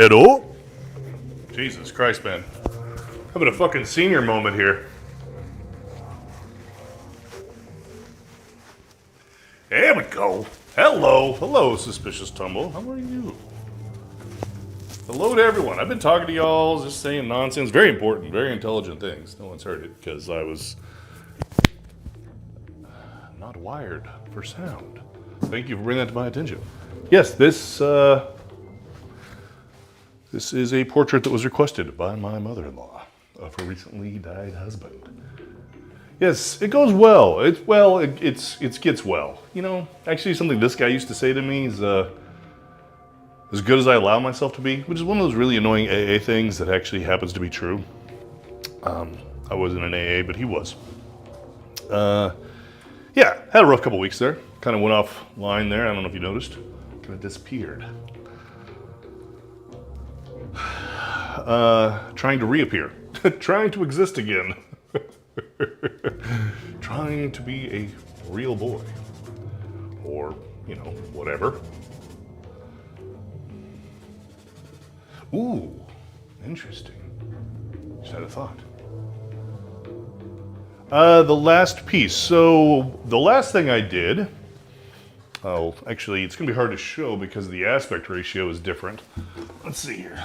Hello? Jesus Christ, man. Having a fucking senior moment here. There we go. Hello. Hello, Suspicious Tumble. How are you? Hello to everyone. I've been talking to y'all, just saying nonsense. Very important, very intelligent things. No one's heard it because I was not wired for sound. Thank you for bringing that to my attention. Yes, this is a portrait that was requested by my mother-in-law of her recently died husband. Yes, it goes well. It gets well. You know, actually something this guy used to say to me is as good as I allow myself to be, which is one of those really annoying AA things that actually happens to be true. I wasn't an AA, but he was. Yeah, had a rough couple weeks there. Kind of went offline there. I don't know if you noticed. Kind of disappeared. Trying to reappear. Trying to exist again. Trying to be a real boy. Or, you know, whatever. Ooh, interesting. Just had a thought. The last piece. So, the last thing I did... Oh, actually, it's going to be hard to show because the aspect ratio is different. Let's see here.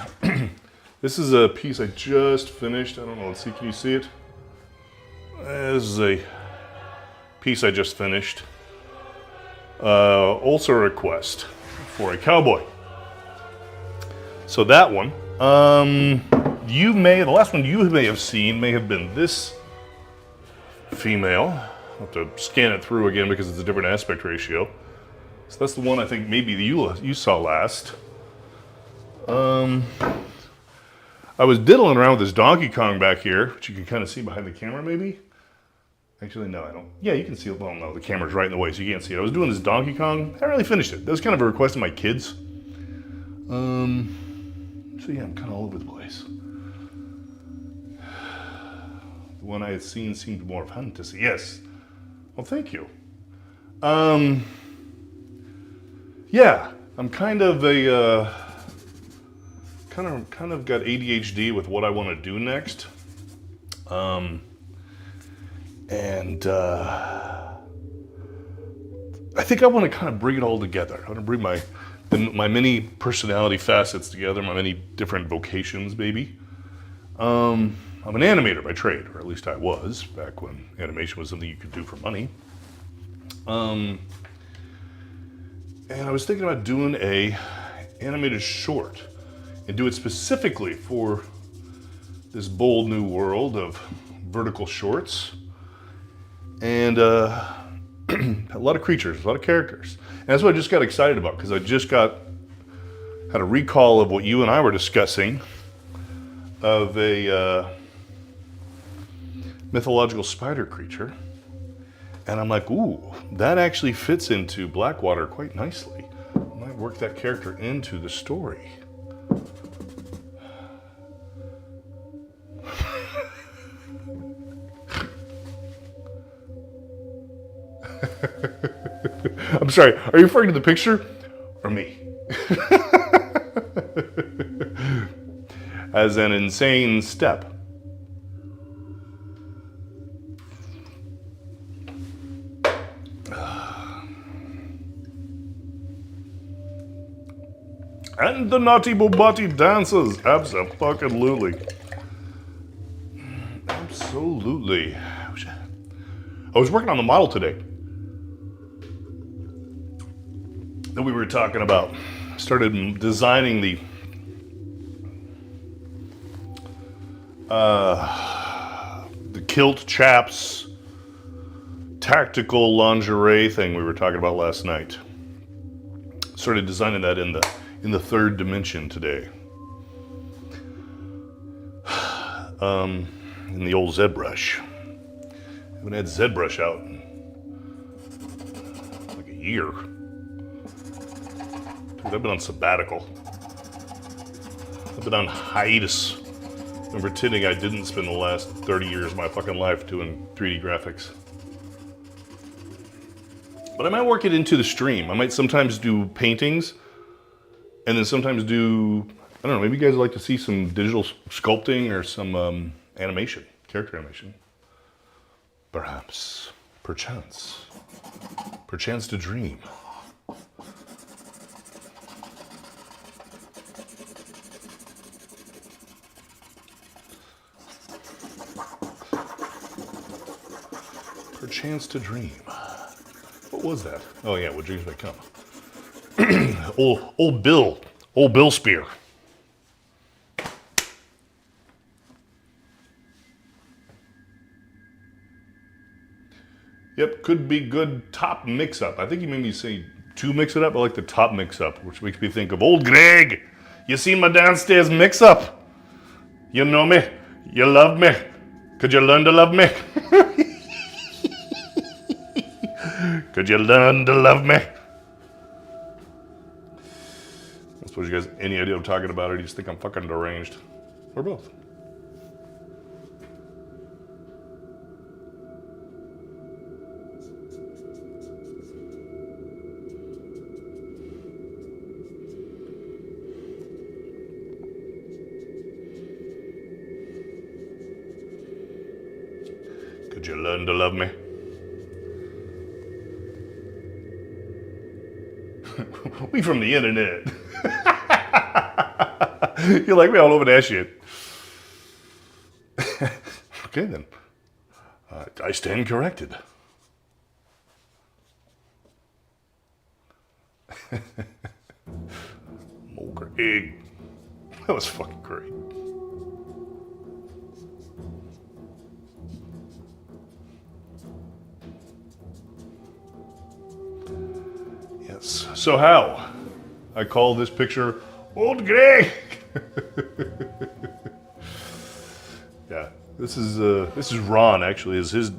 This is a piece I just finished. I don't know, let's see, can you see it? This is a piece I just finished. Also a request for a cowboy. So that one, the last one you may have seen may have been this female. I'll have to scan it through again because it's a different aspect ratio. So that's the one I think maybe you saw last. I was diddling around with this Donkey Kong back here, which you can kind of see behind the camera maybe. Actually, no, I don't. Yeah, you can see it. Well, no, the camera's right in the way, so you can't see it. I was doing this Donkey Kong. I haven't really finished it. That was kind of a request of my kids. So yeah, I'm kind of all over the place. The one I had seen seemed more of fantasy. Yes. Well, thank you. Yeah, I'm kind of a kind of got ADHD with what I want to do next. I think I want to kind of bring it all together. I want to bring my many personality facets together, my many different vocations, maybe. I'm an animator by trade, or at least I was, back when animation was something you could do for money. And I was thinking about doing a animated short and do it specifically for this bold new world of vertical shorts. And a lot of creatures, a lot of characters. And that's what I just got excited about, because I just had a recall of what you and I were discussing of a mythological spider creature. And I'm like, ooh, that actually fits into Blackwater quite nicely. I might work that character into the story. I'm sorry, are you referring to the picture or me? As an insane step. And the naughty bobati dances, absolutely. Absolutely. I was working on the model today that we were talking about. Started designing the kilt chaps tactical lingerie thing we were talking about last night. Started designing that in the third dimension today. In the old ZBrush. Haven't had ZBrush out in like a year. Dude, I've been on sabbatical. I've been on hiatus. I'm pretending I didn't spend the last 30 years of my fucking life doing 3D graphics. But I might work it into the stream. I might sometimes do paintings, and then sometimes do I don't know, maybe you guys would like to see some digital sculpting or some animation, character animation. Perhaps, perchance to dream. Perchance to dream. What was that? Oh yeah, what dreams may come. old Bill Spear. Yep, could be good top mix-up. I think you made me say to mix it up. I like the top mix-up, which makes me think of old Greg. You see my downstairs mix-up? You know me. You love me. Could you learn to love me? Could you learn to love me? I suppose you guys any idea what I'm talking about, or do you just think I'm fucking deranged? Or both. Could you learn to love me? We from the internet. You're like me all over that shit. Okay then. I stand corrected. Mocha egg. That was fucking great. Yes. So how? I call this picture Old Greg. Yeah. This is Ron actually is his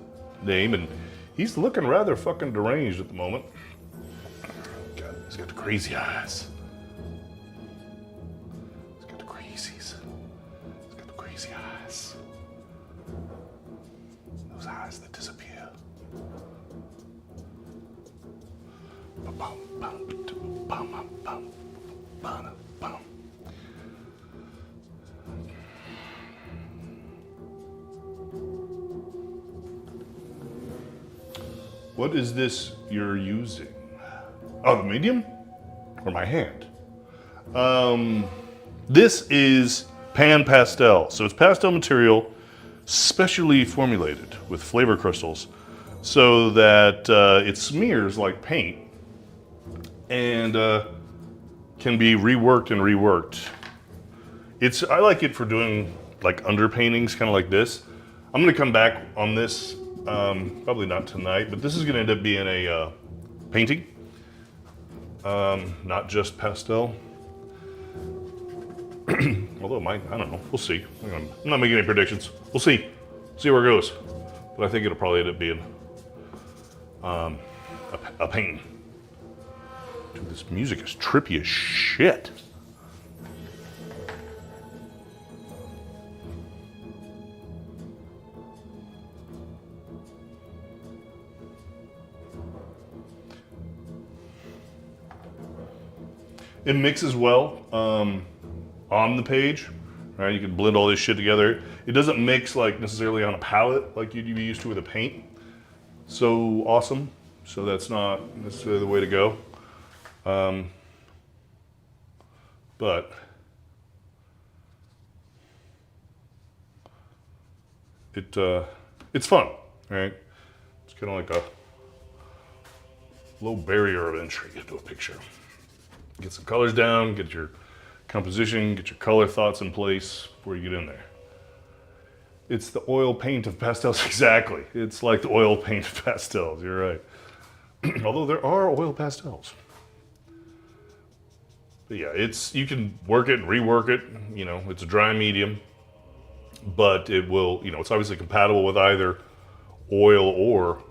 name, and he's looking rather fucking deranged at the moment. God, he's got the crazy eyes. He's got the crazies. He's got the crazy eyes. Those eyes that disappear. What is this you're using? Oh, the medium? Or my hand? This is pan pastel. So it's pastel material specially formulated with flavor crystals so that it smears like paint and can be reworked and reworked. I like it for doing like underpaintings, kind of like this. I'm gonna come back on this, probably not tonight, but this is gonna end up being a painting, not just pastel. Although I don't know, we'll see. I'm not making any predictions. We'll see where it goes. But I think it'll probably end up being a painting. Dude, this music is trippy as shit. It mixes well on the page, right? You can blend all this shit together. It doesn't mix like necessarily on a palette like you'd be used to with a paint. So awesome. So that's not necessarily the way to go. But it's fun, right? It's kind of like a low barrier of entry into a picture. Get some colors down, get your composition, get your color thoughts in place before you get in there. It's the oil paint of pastels, exactly. It's like the oil paint of pastels, you're right. Although there are oil pastels. But yeah, you can work it and rework it. You know, it's a dry medium, but it will, it's obviously compatible with either oil or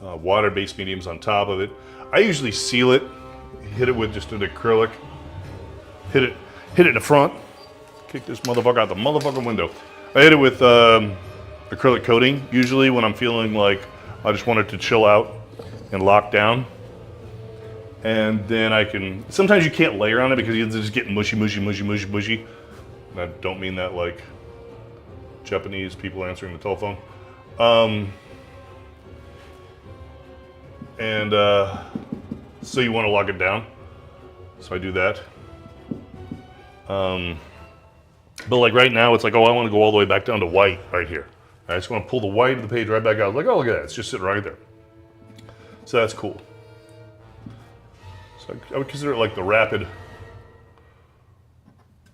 water-based mediums on top of it. I usually seal it, hit it with just an acrylic, hit it in the front, kick this motherfucker out the motherfucking window. I hit it with acrylic coating, usually when I'm feeling like I just want it to chill out and lock down. And then I can, sometimes you can't layer on it because you just get mushy, mushy, mushy, mushy, mushy. And I don't mean that like Japanese people answering the telephone. So you want to lock it down. So I do that. But like right now, it's like, oh, I want to go all the way back down to white right here. I just want to pull the white of the page right back out. Like, oh, look at that. It's just sitting right there. So that's cool. So I would consider it like the rapid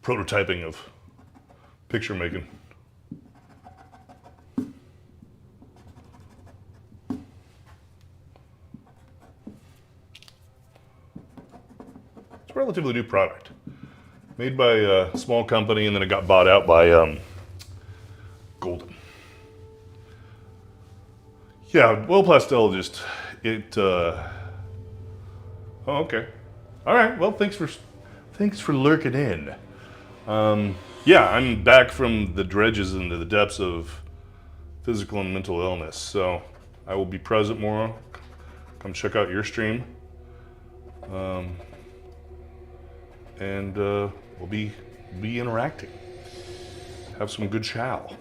prototyping of picture making. It's a relatively new product. Made by a small company, and then it got bought out by Golden. Yeah, well, pastel just oh, okay, all right. Well, thanks for lurking in. Yeah, I'm back from the dredges into the depths of physical and mental illness, so I will be present more. Come check out your stream, and we'll be interacting. Have some good chow.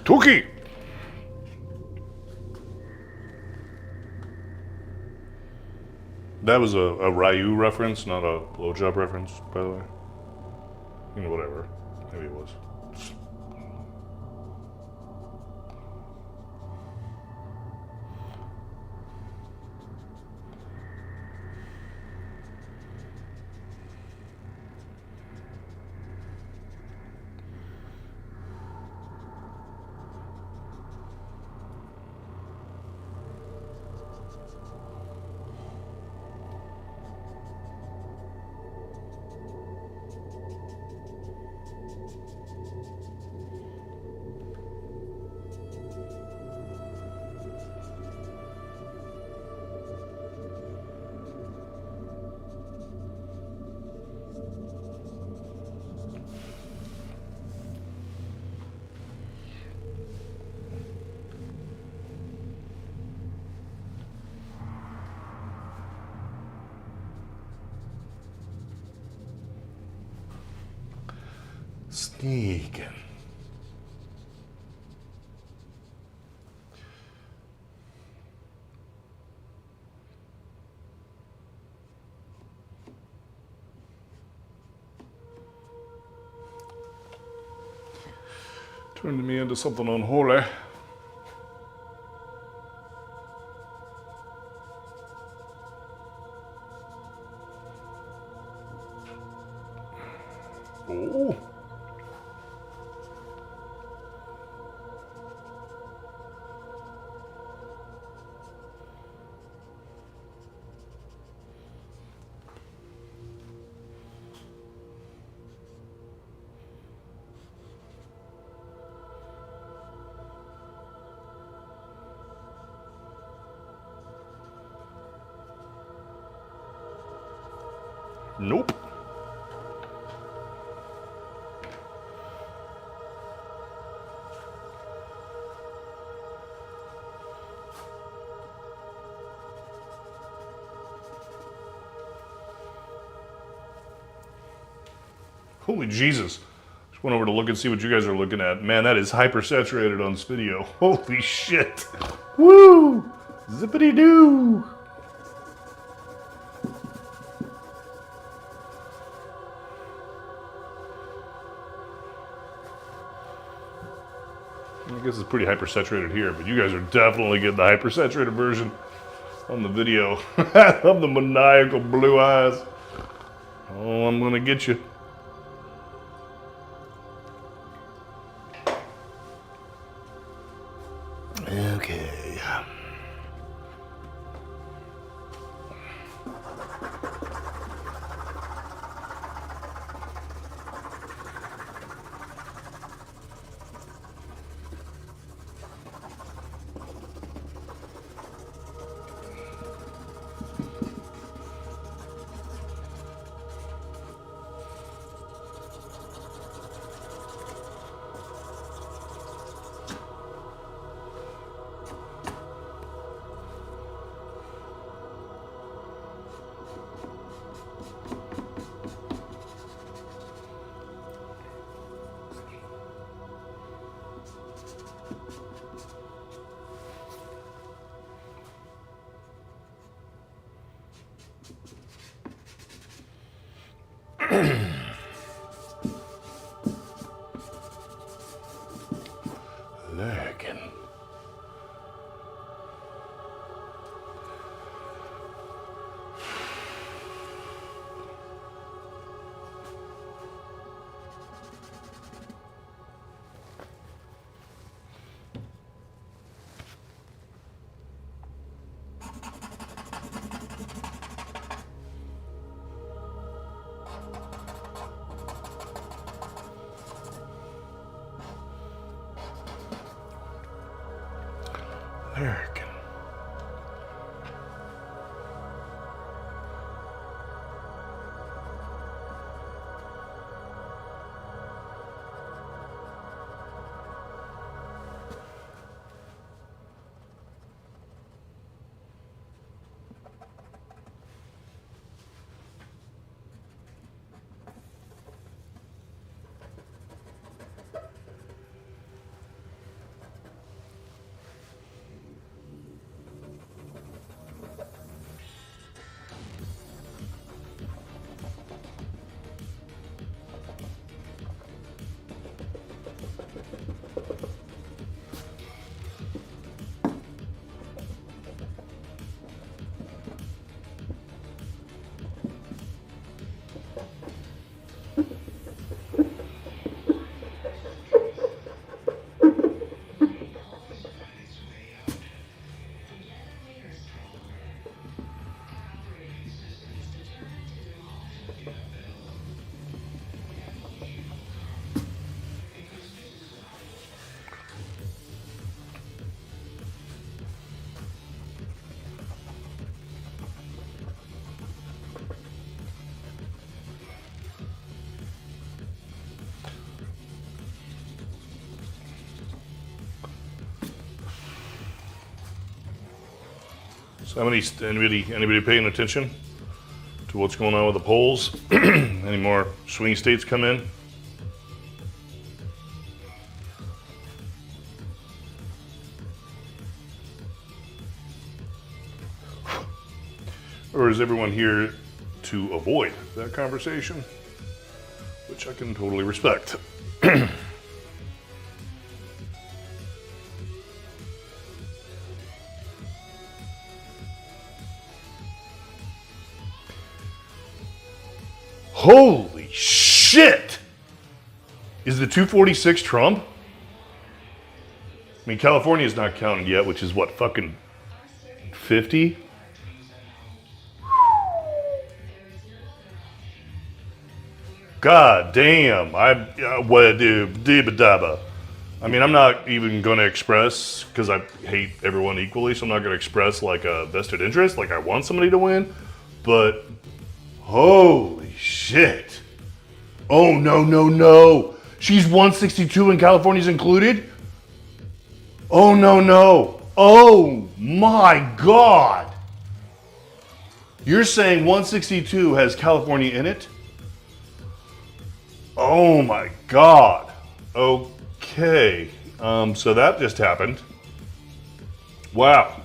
Tuki! That was a Ryu reference, not a blowjob reference, by the way. You know, whatever. Maybe it was. Sneaking. Turned me into something unholy. Oh. Nope. Holy Jesus. Just went over to look and see what you guys are looking at. Man, that is hypersaturated on this video. Holy shit. Woo! Zippity-doo! I guess it's pretty hypersaturated here, but you guys are definitely getting the hypersaturated version on the video. I love the maniacal blue eyes. Oh, I'm gonna get you. Okay. Lurking. Lurking. So anybody paying attention to what's going on with the polls? Any more swing states come in? Or is everyone here to avoid that conversation? Which I can totally respect. Holy shit! Is the 246 Trump? I mean, California's not counted yet, which is what, fucking 50? God damn. I mean, I'm not even going to express, because I hate everyone equally, so I'm not going to express like a vested interest, like I want somebody to win, but Holy shit. Oh, no, no, no. She's 162 and California's included? Oh, no, no. Oh, my God. You're saying 162 has California in it? Oh, my God. Okay. So that just happened. Wow.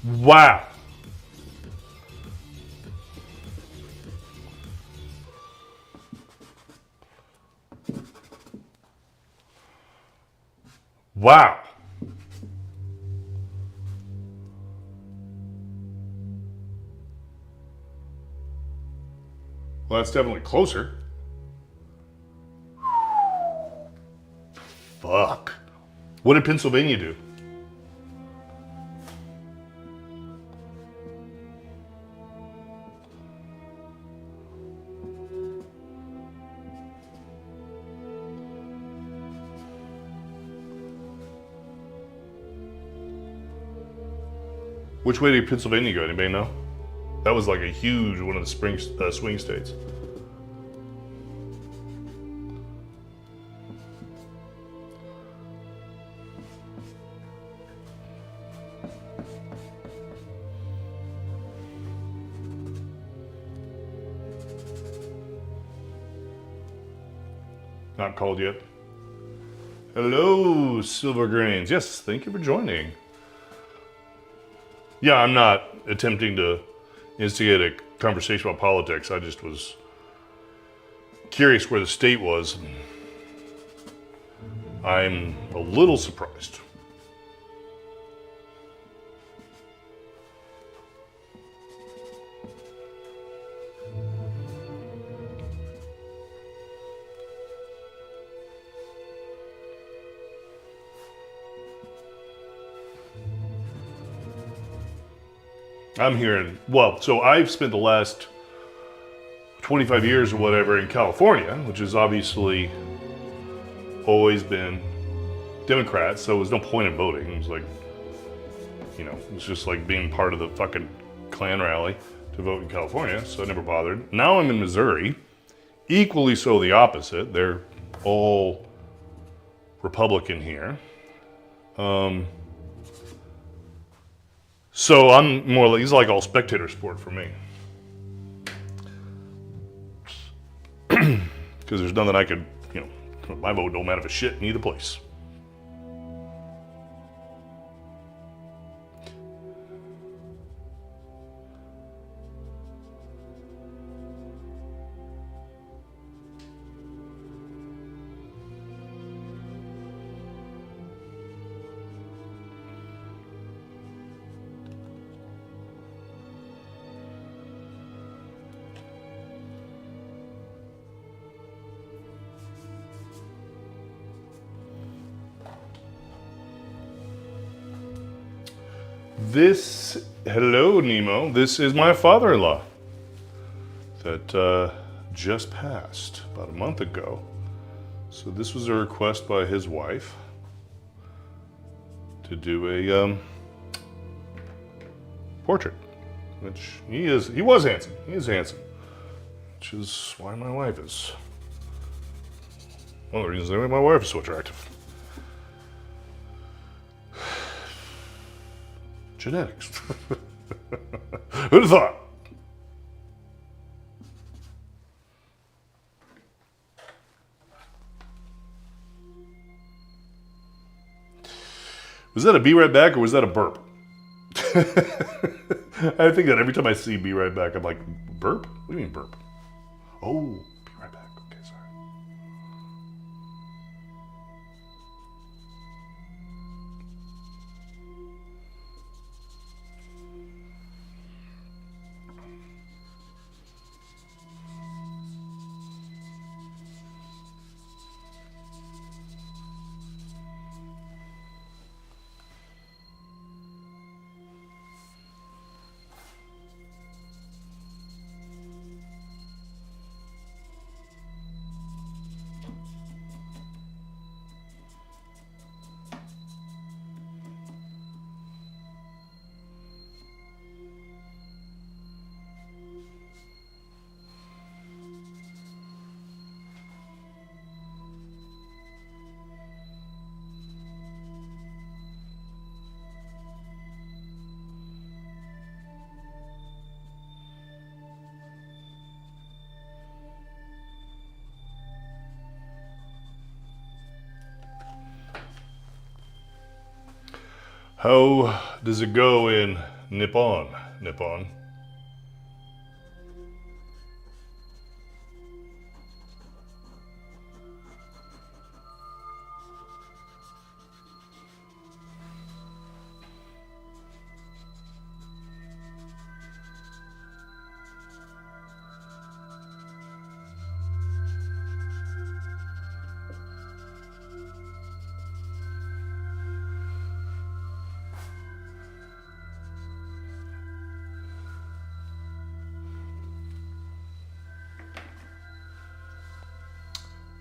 Wow. Wow. Well, that's definitely closer. Fuck. What did Pennsylvania do? Which way did Pennsylvania go? Anybody know? That was like a huge one of the swing states. Not called yet. Hello, Silver Grains. Yes, thank you for joining. Yeah, I'm not attempting to instigate a conversation about politics. I just was curious where the state was. I'm a little surprised. I'm hearing, well, so I've spent the last 25 years or whatever in California, which has obviously always been Democrats, so there was no point in voting. It was like, you know, it's just like being part of the fucking Klan rally to vote in California, so I never bothered. Now I'm in Missouri, equally so the opposite. They're all Republican here. So I'm more like, he's like all spectator sport for me. Because there's nothing I could, you know, my vote don't matter for shit in either place. Hello Nemo, this is my father-in-law that just passed about a month ago. So this was a request by his wife to do a portrait, which he was handsome, he is handsome, which is why my wife is, one of the reasons why my wife is so attractive. Genetics. Who'd have thought? Was that a be right back or was that a burp? I think that every time I see be right back, I'm like, burp? What do you mean burp? Oh, be right back. Okay, sorry. How does it go in Nippon? Nippon.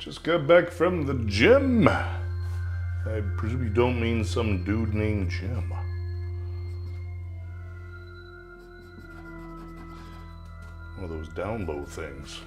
Just got back from the gym. I presume you don't mean some dude named Jim. One of those down low things.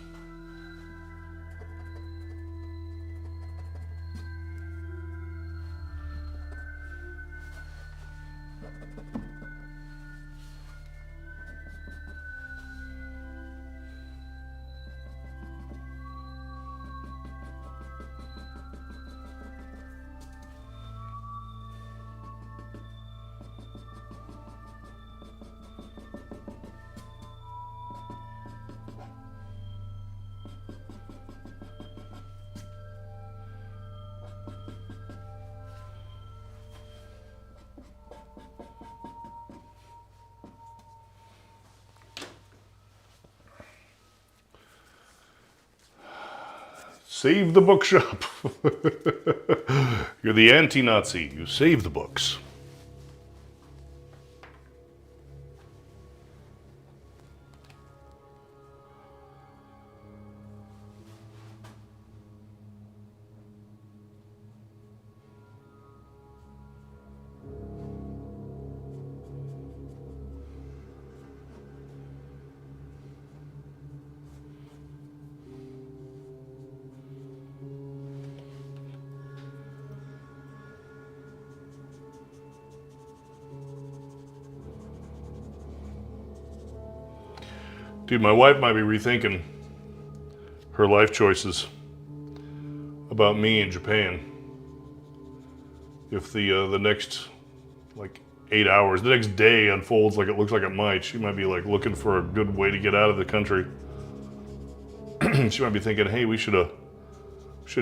Save the bookshop. You're the anti-Nazi. You save the books. Dude, my wife might be rethinking her life choices about me in Japan. If the next like 8 hours, the next day unfolds like it looks like it might, she might be like looking for a good way to get out of the country. She might be thinking, hey, we should have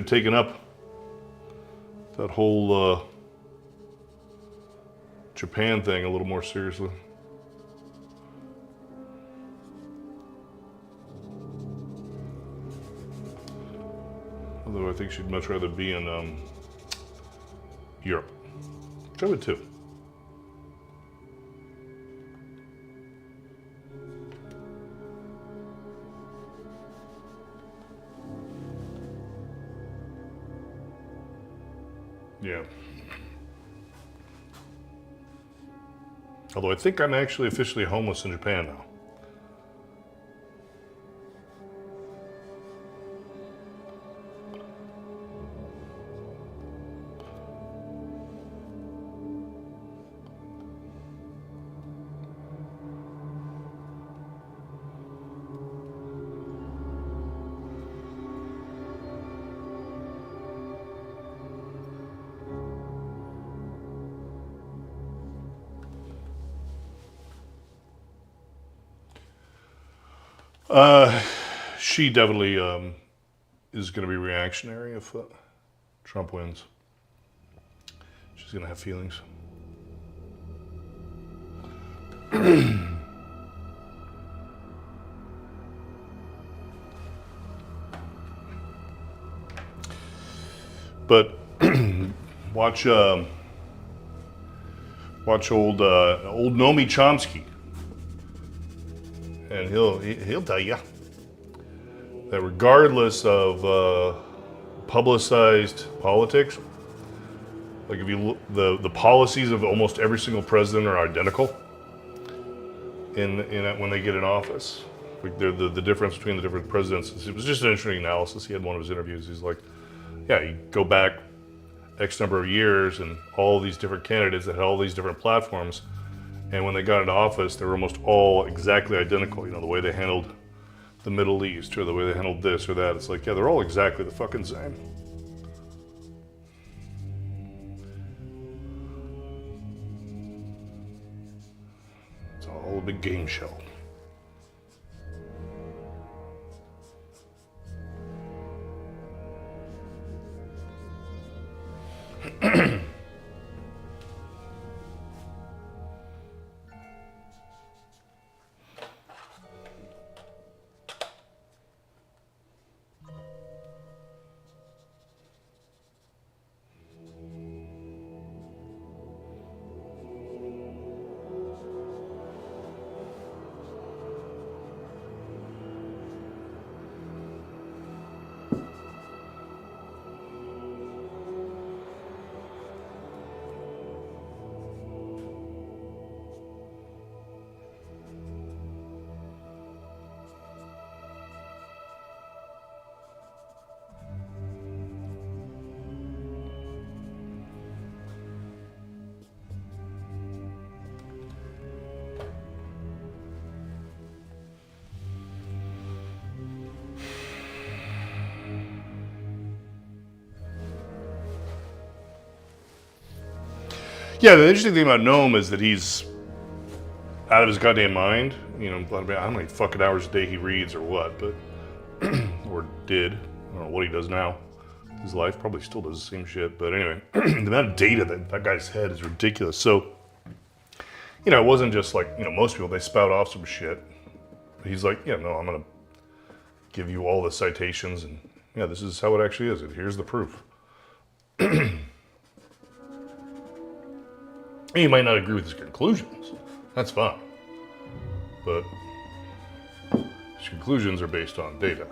taken up that whole Japan thing a little more seriously. Although I think she'd much rather be in Europe. Which I would too. Yeah. Although I think I'm actually officially homeless in Japan now. She definitely is going to be reactionary if Trump wins. She's going to have feelings. But watch old Noam Chomsky, and he'll tell you that regardless of publicized politics, like if you look, the policies of almost every single president are identical in when they get in office. Like the difference between the different presidents. It was just an interesting analysis. He had one of his interviews. He's like, yeah, you go back X number of years and all these different candidates that had all these different platforms, and when they got into office, they were almost all exactly identical. You know, the way they handled the Middle East, or the way they handled this or that. It's like, yeah, they're all exactly the fucking same. All a big game show. Yeah, the interesting thing about Gnome is that he's out of his goddamn mind. You know, I don't know how many fucking hours a day he reads or what, but or did. I don't know what he does now. His life probably still does the same shit. But anyway, the amount of data that guy's head is ridiculous. So, you know, it wasn't just like, you know, most people, they spout off some shit. He's like, yeah, no, I'm going to give you all the citations and yeah, this is how it actually is. And here's the proof. You might not agree with his conclusions. That's fine. But his conclusions are based on data.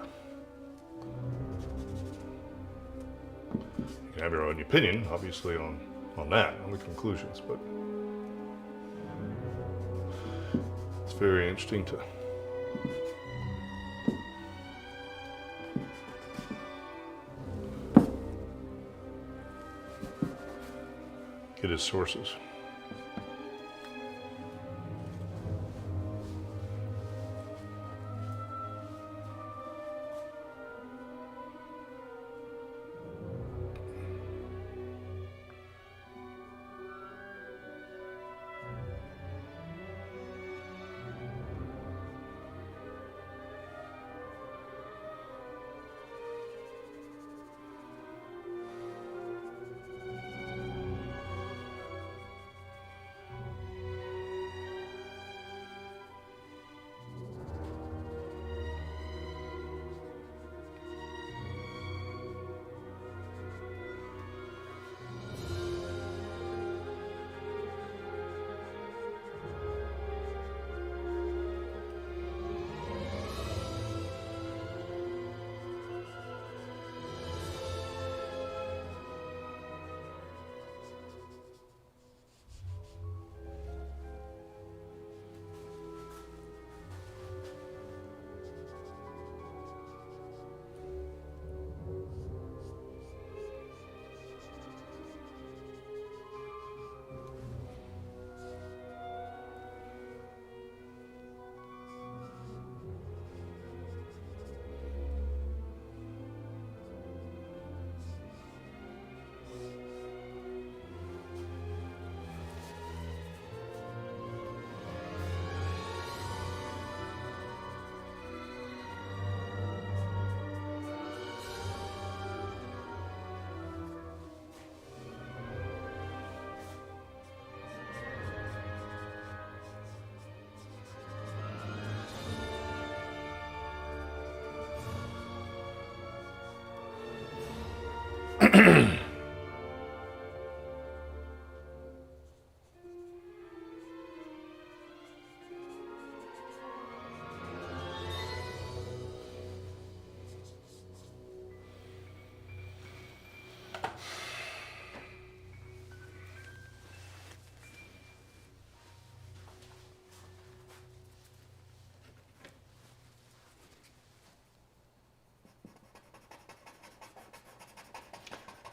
You can have your own opinion, obviously, on that, on the conclusions, but it's very interesting to get his sources.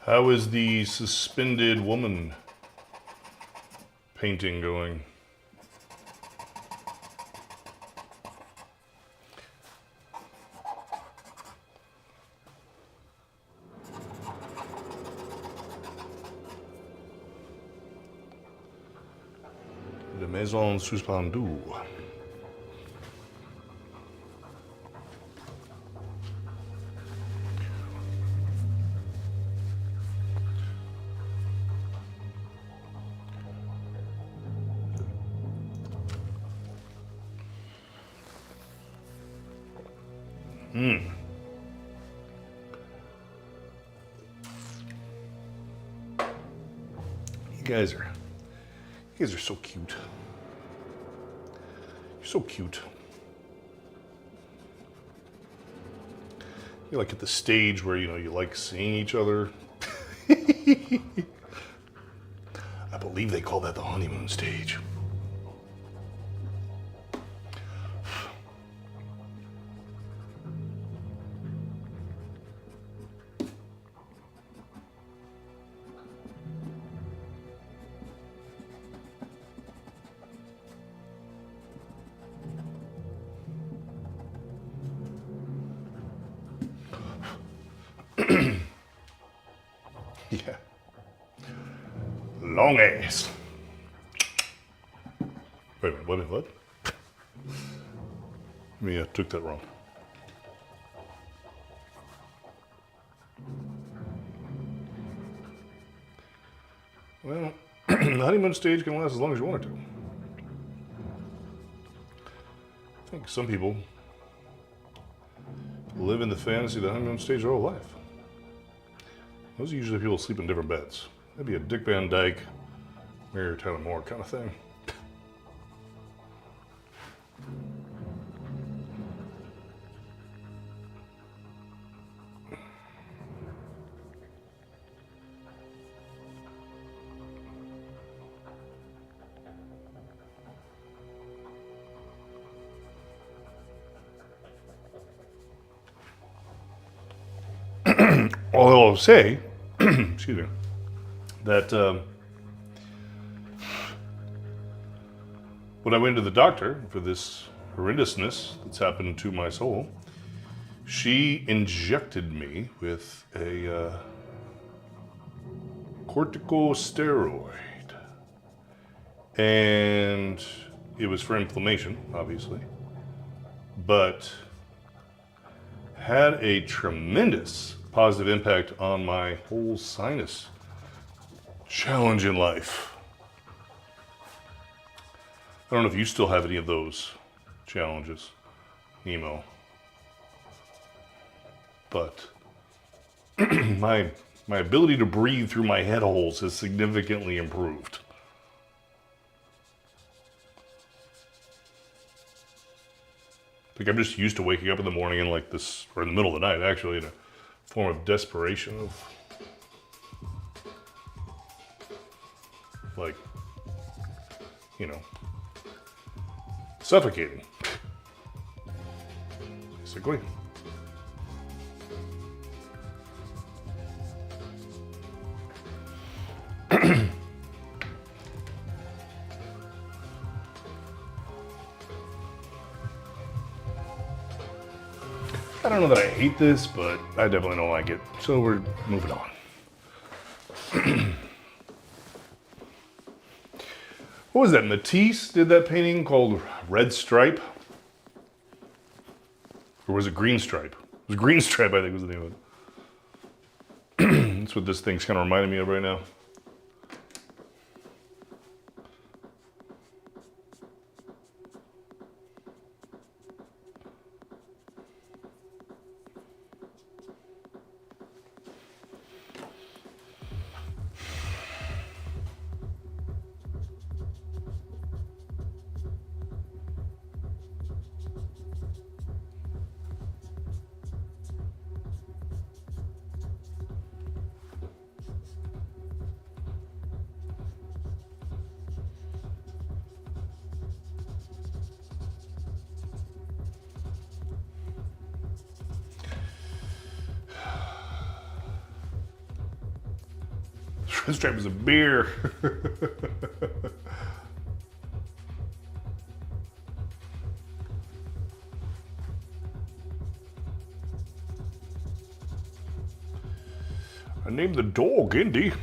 How is the suspended woman painting going? Did Maison suspendue. You guys are so cute. You're so cute. You're like at the stage where, you know, you like seeing each other. I believe they call that the honeymoon stage. Yeah. Long ass. Wait a minute, what? I took that wrong. Well, the honeymoon stage can last as long as you want it to. I think some people live in the fantasy of the honeymoon stage their whole life. Those are usually people sleep in different beds. That'd be a Dick Van Dyke, Mary Tyler Moore kind of thing. Although I'll say, excuse me, that when I went to the doctor for this horrendousness that's happened to my soul, she injected me with a corticosteroid. And it was for inflammation, obviously, but had a tremendous positive impact on my whole sinus challenge in life. I don't know if you still have any of those challenges, Nemo, but my ability to breathe through my head holes has significantly improved. Like, I'm just used to waking up in the morning and like this, or in the middle of the night actually, in a form of desperation of like, you know, suffocating, basically. I don't know that I hate this, but I definitely don't like it. So we're moving on. What was that? Matisse did that painting called Red Stripe? Or was it Green Stripe? It was Green Stripe, I think was the name of it. That's what this thing's kind of reminding me of right now. Red Stripe is a beer. I named the dog Indy.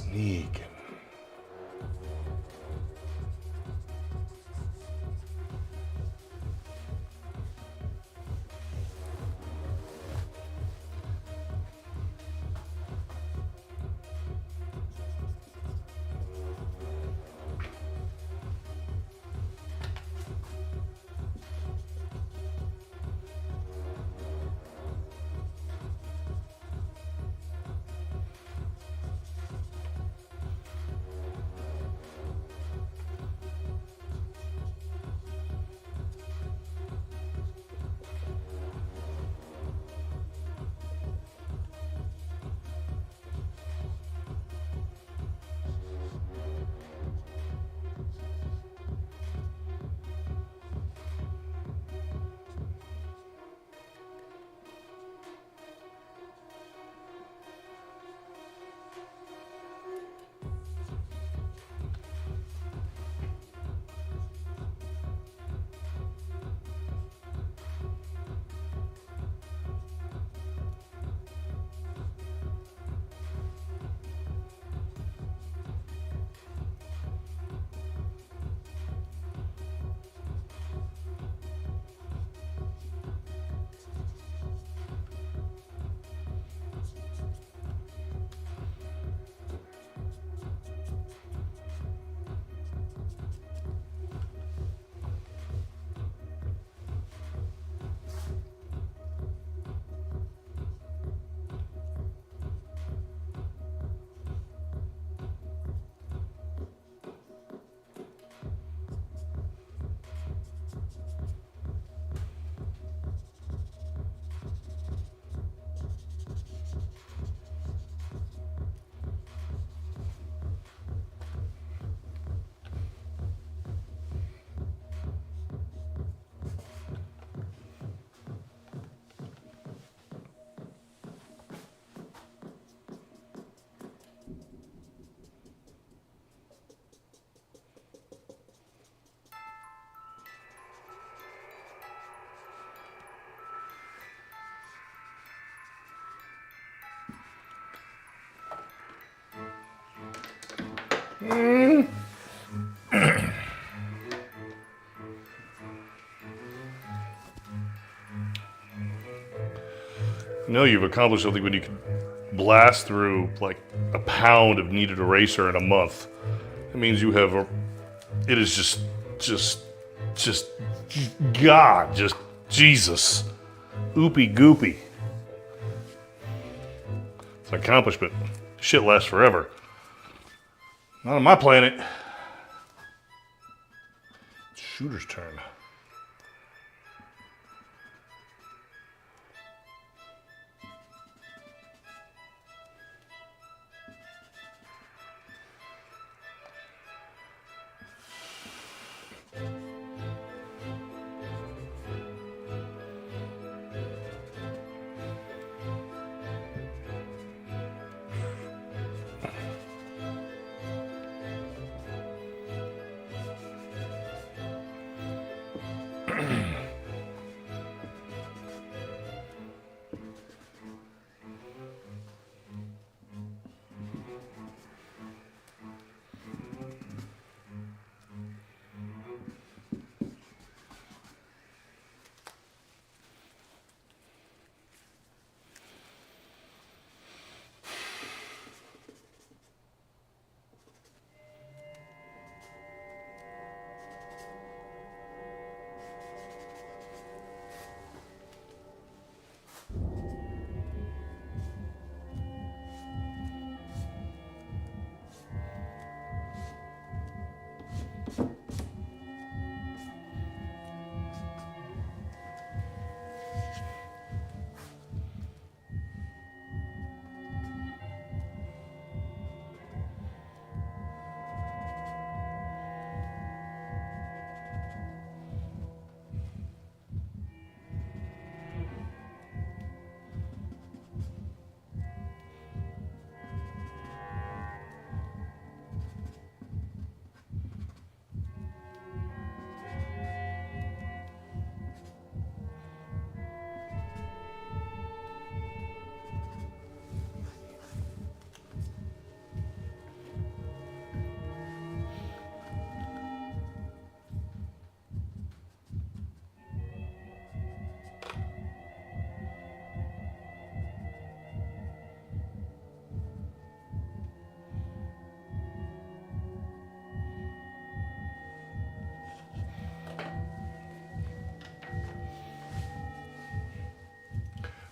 sneaking. You know you've accomplished something when you can blast through like a pound of kneaded eraser in a month. It means you have it is just God, just Jesus. Oopy goopy. It's an accomplishment. Shit lasts forever. Not on my planet. It's Shooter's turn.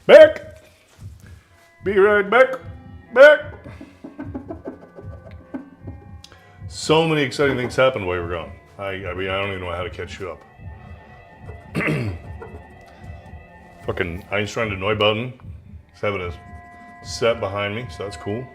Back. Be right back. Back. So many exciting things happened while we were gone. I mean, I don't even know how to catch you up. Fucking Einstein to Neubauten. He's having a set behind me, so that's cool.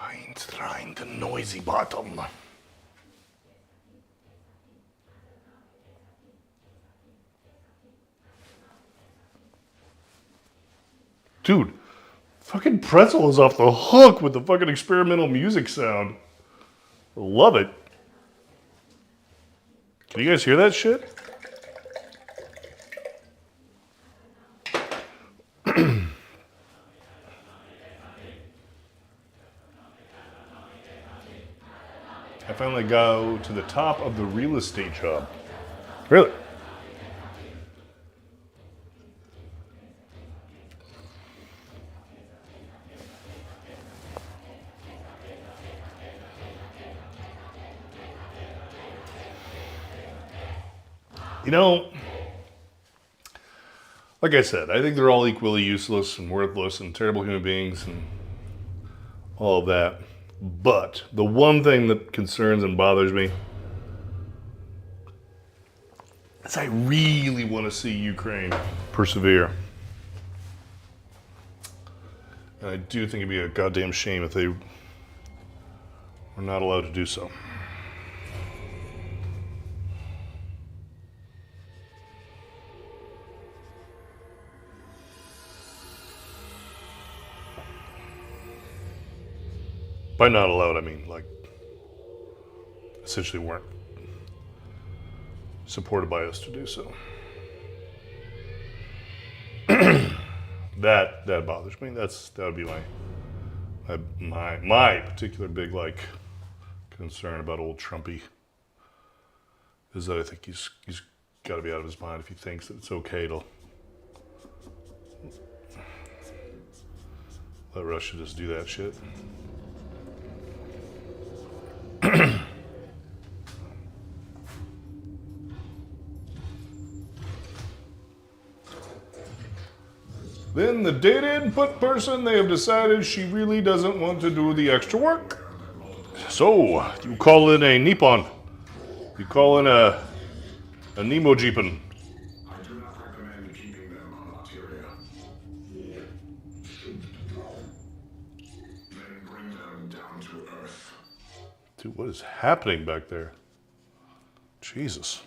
Einstein to noisy bottom. Dude, fucking Pretzel is off the hook with the fucking experimental music sound. Love it. Can you guys hear that shit? I finally go to the top of the real estate job. Really? You know, like I said, I think they're all equally useless and worthless and terrible human beings and all of that. But the one thing that concerns and bothers me is I really want to see Ukraine persevere. And I do think it'd be a goddamn shame if they were not allowed to do so. By not allowed, I mean like essentially weren't supported by us to do so. That bothers me. That would be my particular big like concern about old Trumpy is that I think he's got to be out of his mind if he thinks that it's okay to let Russia just do that shit. Then the data input person, they have decided she really doesn't want to do the extra work. So, you call in a Nippon. You call in a Nemo Jeepin. I do not recommend keeping them on Materia. Then bring them down to Earth. Dude, what is happening back there? Jesus.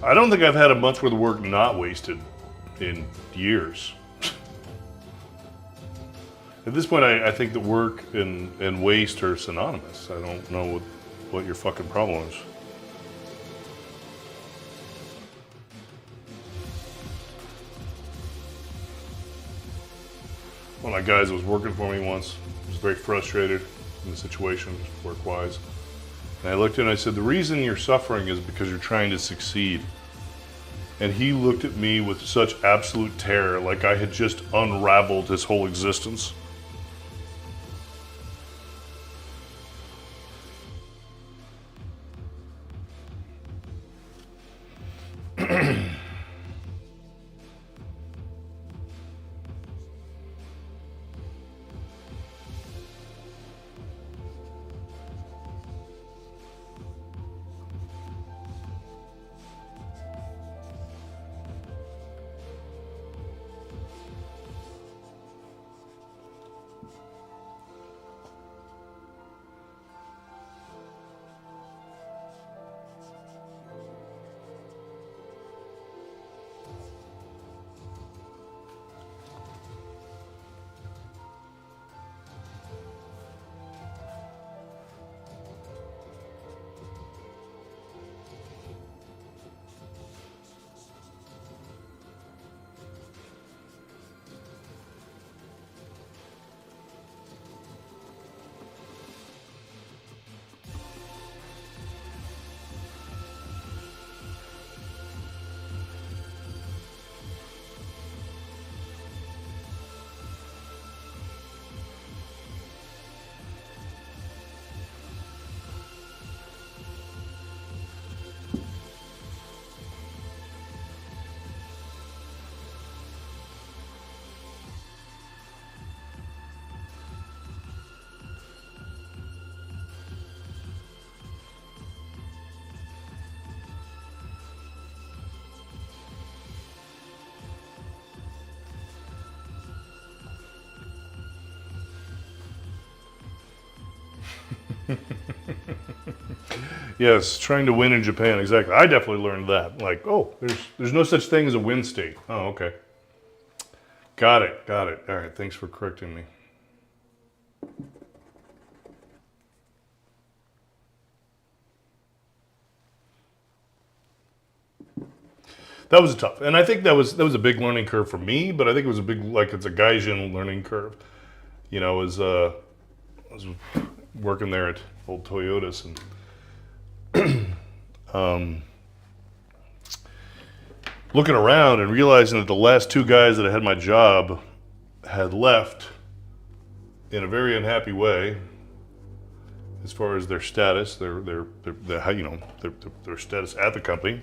I don't think I've had a month's worth of work not wasted in years. At this point, I think that work and waste are synonymous. I don't know what your fucking problem is. One of my guys was working for me once. He was very frustrated in the situation, work-wise. And I looked at him and I said, the reason you're suffering is because you're trying to succeed. And he looked at me with such absolute terror, like I had just unraveled his whole existence. Yes, trying to win in Japan, exactly. I definitely learned that. Like, oh, there's no such thing as a win state. Oh, okay. Got it. All right, thanks for correcting me. That was tough, and I think that was a big learning curve for me. But I think it was a big, like, it's a Gaijin learning curve. You know, as I was working there at old Toyotas and looking around and realizing that the last two guys that had my job had left in a very unhappy way as far as their status, their status at the company,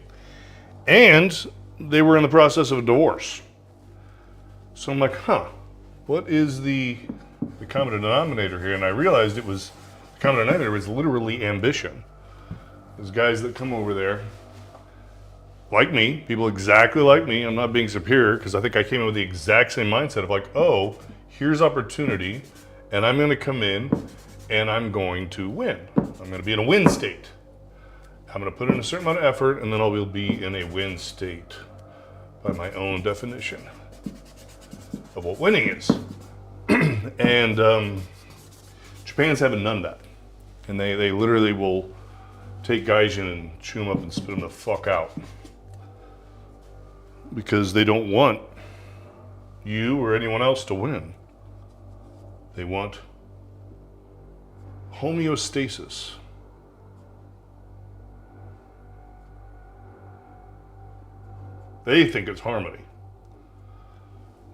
and they were in the process of a divorce. So I'm like, what is the common denominator here? And I realized the common denominator was literally ambition. There's guys that come over there, like me, people exactly like me. I'm not being superior because I think I came in with the exact same mindset of like, oh, here's opportunity, and I'm going to come in and I'm going to win. I'm going to be in a win state. I'm going to put in a certain amount of effort, and then I will be in a win state by my own definition of what winning is. And Japan's having none of that. And they literally will take Gaijin and chew them up and spit them the fuck out. Because they don't want you or anyone else to win. They want homeostasis. They think it's harmony.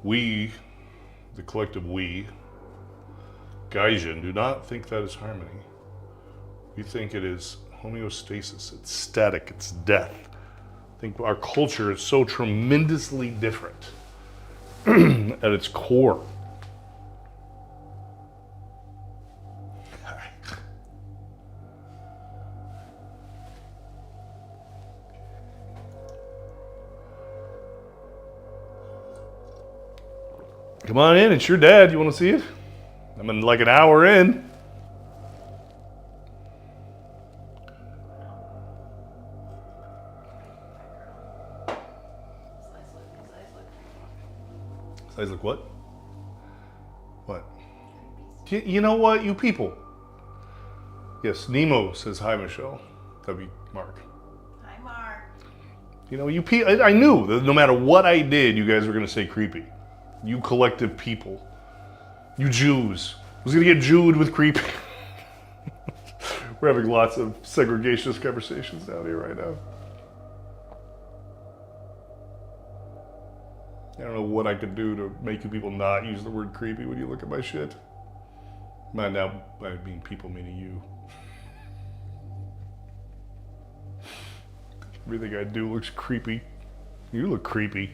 We, the collective we, Gaijin, do not think that is harmony. We think it is homeostasis. It's static. It's death. I think our culture is so tremendously different at its core. Come on in, it's your dad. You want to see it? I'm in like an hour in. Size look what? What? You know what, you people? Yes, Nemo says hi, Michelle. That'd be Mark. Hi, Mark. You know, I knew that no matter what I did, you guys were going to say creepy. You collective people. You Jews. I was going to get Jewed with creepy. We're having lots of segregationist conversations down here right now. I don't know what I could do to make you people not use the word creepy when you look at my shit. By now, I mean people, meaning you. Everything I do looks creepy. You look creepy.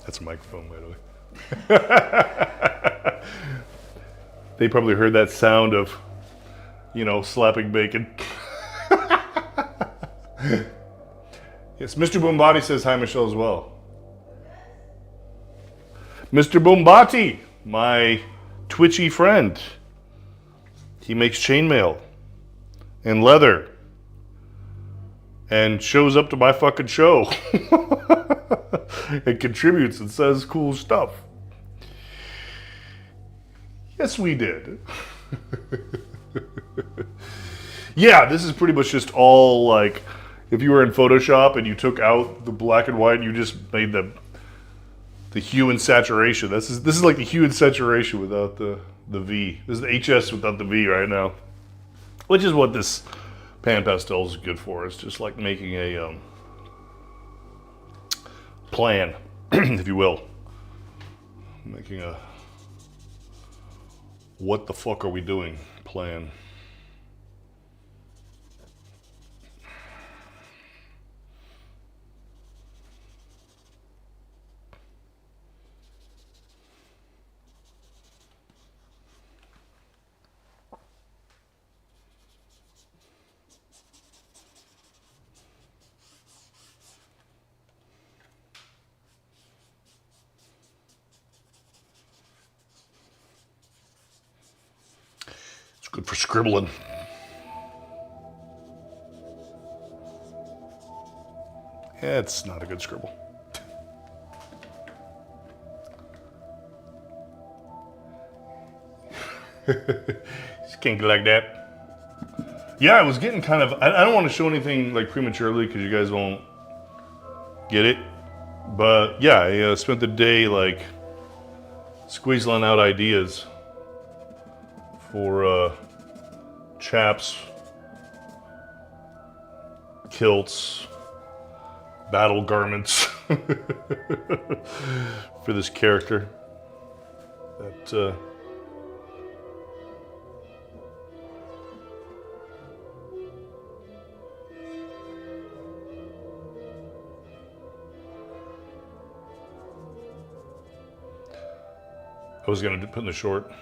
That's a microphone, by the way. They probably heard that sound of, slapping bacon. Yes, Mr. Boombati says hi, Michelle, as well. Mr. Boombati, my twitchy friend. He makes chainmail and leather and shows up to my fucking show. It contributes and says cool stuff. Yes, we did. Yeah, this is pretty much just all like if you were in Photoshop and you took out the black and white and you just made the hue and saturation. This is like the hue and saturation without the V. This is the HS without the V right now. Which is what this pan pastel is good for. It's just like making a plan, if you will. Making a what the fuck are we doing plan. Good for scribbling. Yeah, it's not a good scribble. Just can't get like that. Yeah, I was getting kind of. I don't want to show anything like prematurely because you guys won't get it. But yeah, I spent the day like squeezing out ideas for chaps, kilts, battle garments for this character. That I was gonna put in the short.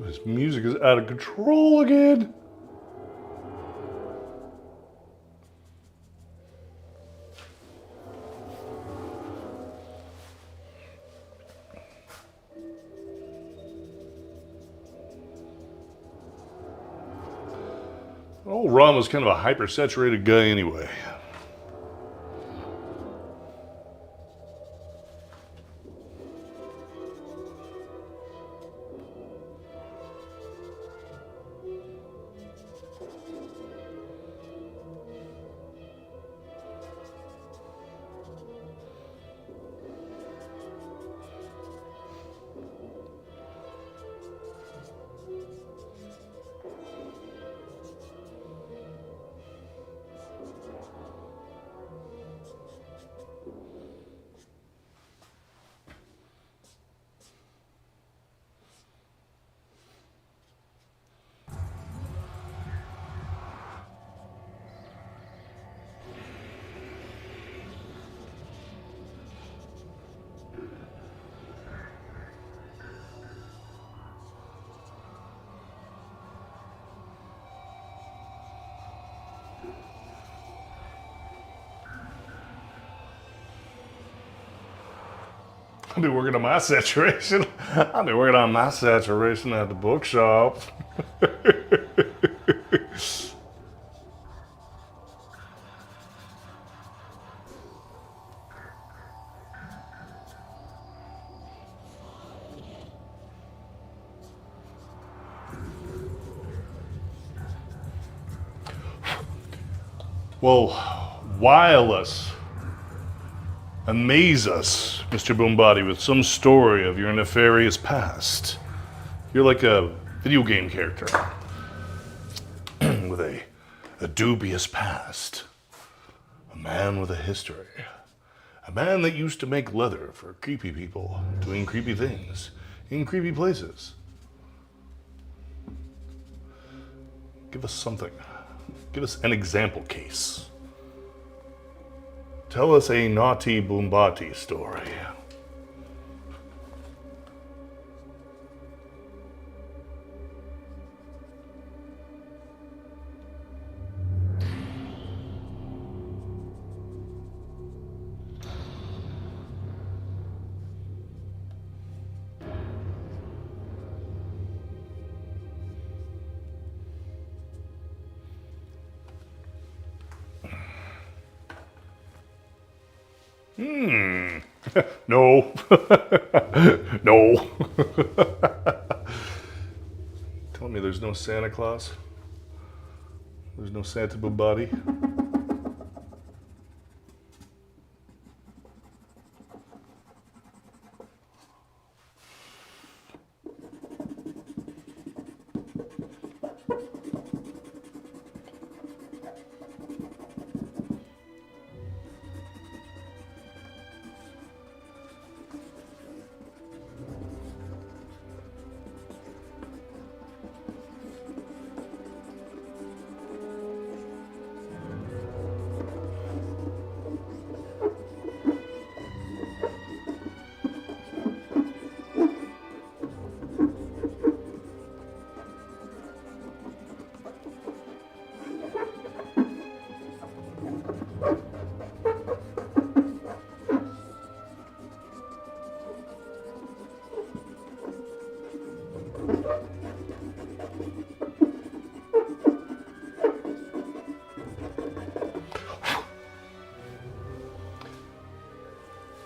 His music is out of control again. Old Ron was kind of a hyper-saturated guy anyway. I'll be working on my saturation. I'll be working on my saturation at the bookshop. Well, wile us, amaze us, Mr. Boombody, with some story of your nefarious past. You're like a video game character with a dubious past. A man with a history. A man that used to make leather for creepy people, doing creepy things in creepy places. Give us something. Give us an example case. Tell us a naughty Boombati story. No. No. Telling me there's no Santa Claus? There's no Santa Boombody?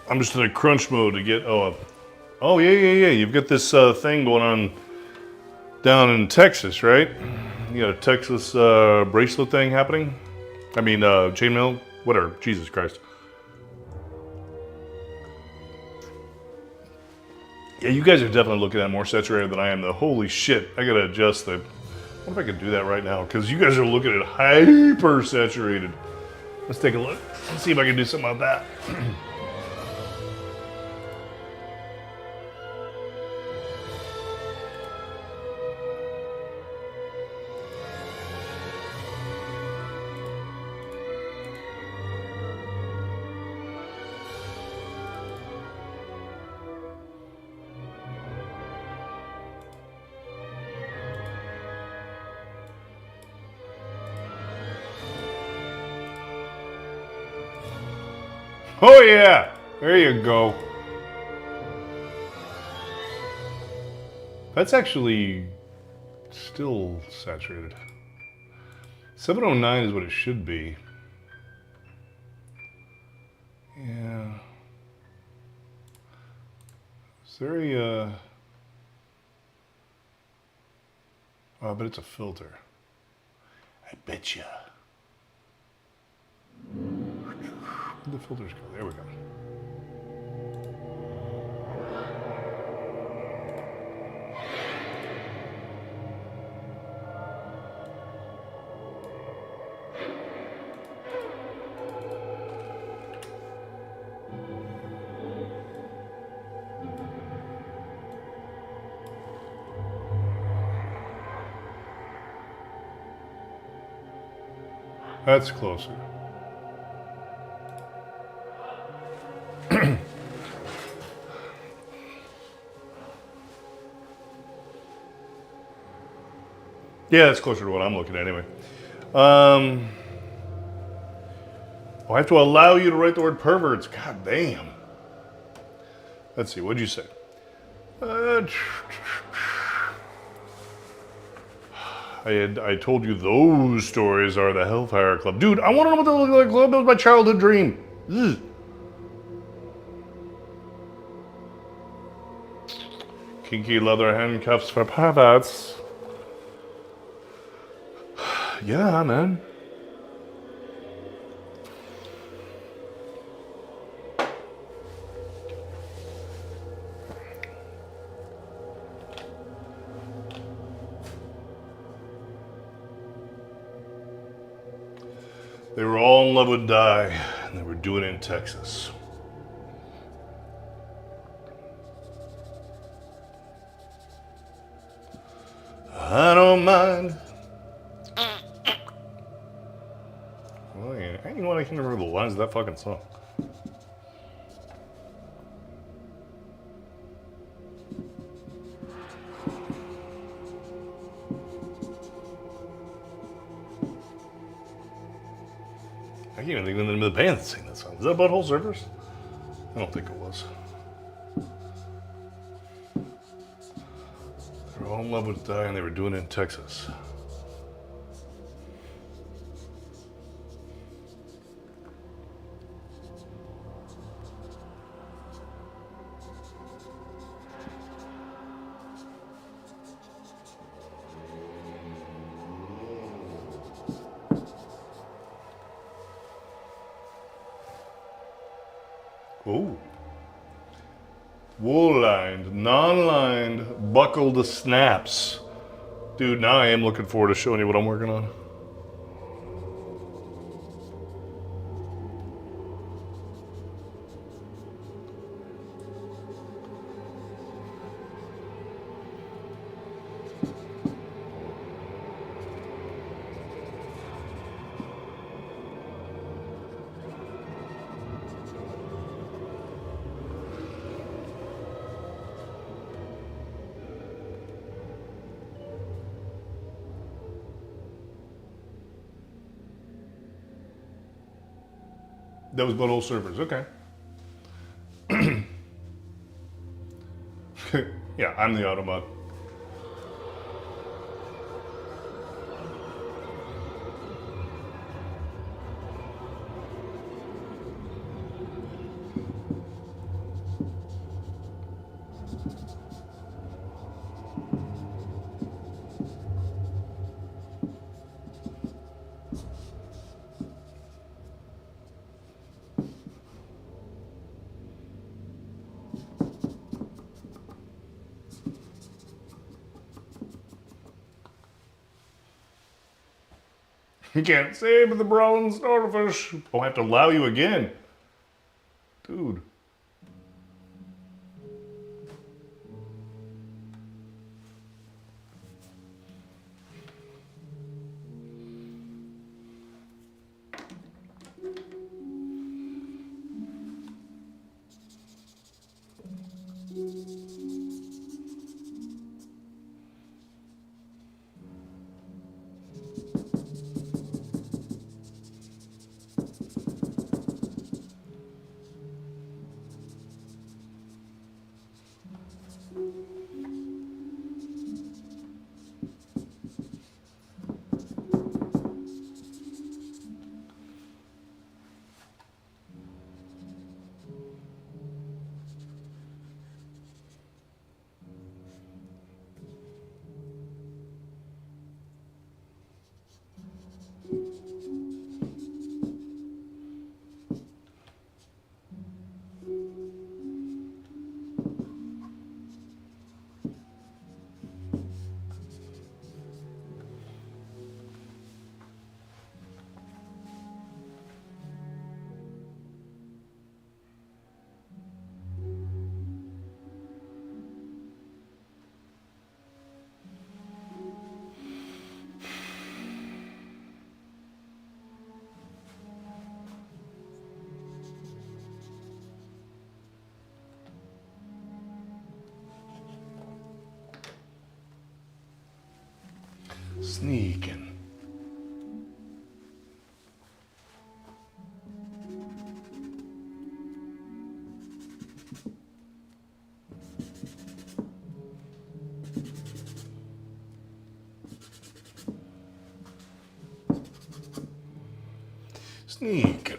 I'm just in a crunch mode to get, oh yeah. You've got this thing going on down in Texas, right? You got a Texas bracelet thing happening? I mean, chainmail, whatever, Jesus Christ. Yeah, you guys are definitely looking at more saturated than I am though. Holy shit, I gotta adjust the, what if I could do that right now? Because you guys are looking at hyper saturated. Let's take a look. Let's see if I can do something about that. Oh yeah, there you go. That's actually still saturated. 709 is what it should be. Yeah. Is there a, oh, I bet it's a filter. I bet ya. Where'd the filters go? There we go. That's closer. Yeah, that's closer to what I'm looking at anyway. Oh, I have to allow you to write the word perverts. God damn. Let's see, what'd you say? Uh, I told you those stories are the Hellfire Club. Dude, I want to know what the Hellfire Club is. That was my childhood dream. Ugh. Kinky leather handcuffs for perverts. Yeah, man. They were all in love with Di, and they were doing it in Texas. I don't mind. Well, yeah, you know what? I can't remember the lines of that fucking song. I can't even think of the name of the band that sang that song. Was that Butthole Surfers? I don't think it was. They were all in love with Di, and they were doing it in Texas. Oh. Wool-lined, non-lined, buckled snaps. Dude, now I am looking forward to showing you what I'm working on. That was Butthole Surfers, okay. Yeah, I'm the Autobot. You can't save the brawling starfish. I'll have to allow you again. Dude. Sneaking. Sneak.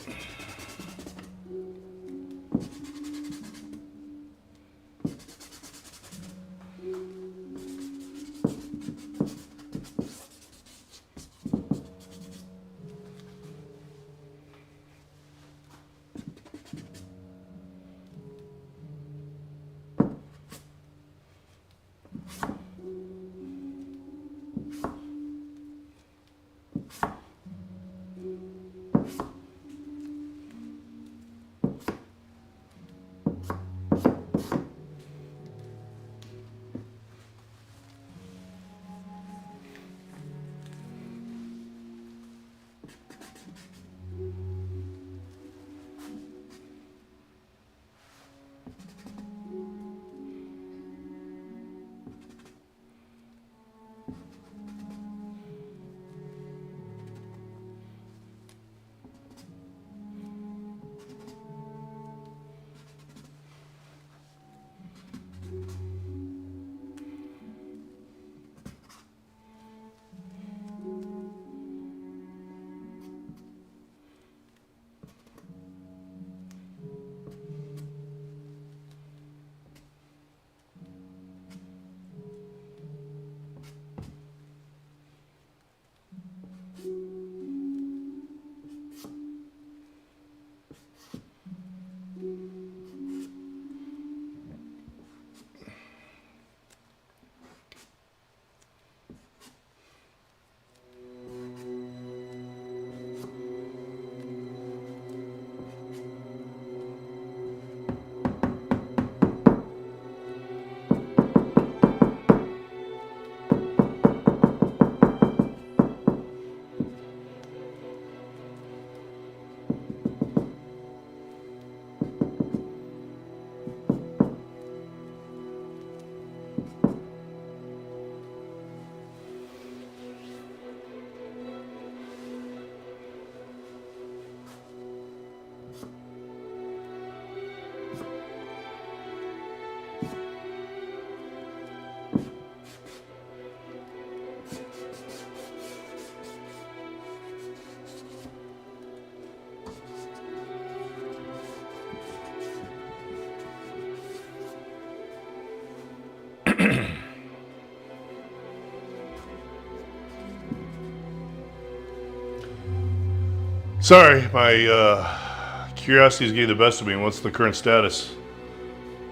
Sorry, my curiosity's getting the best of me. What's the current status?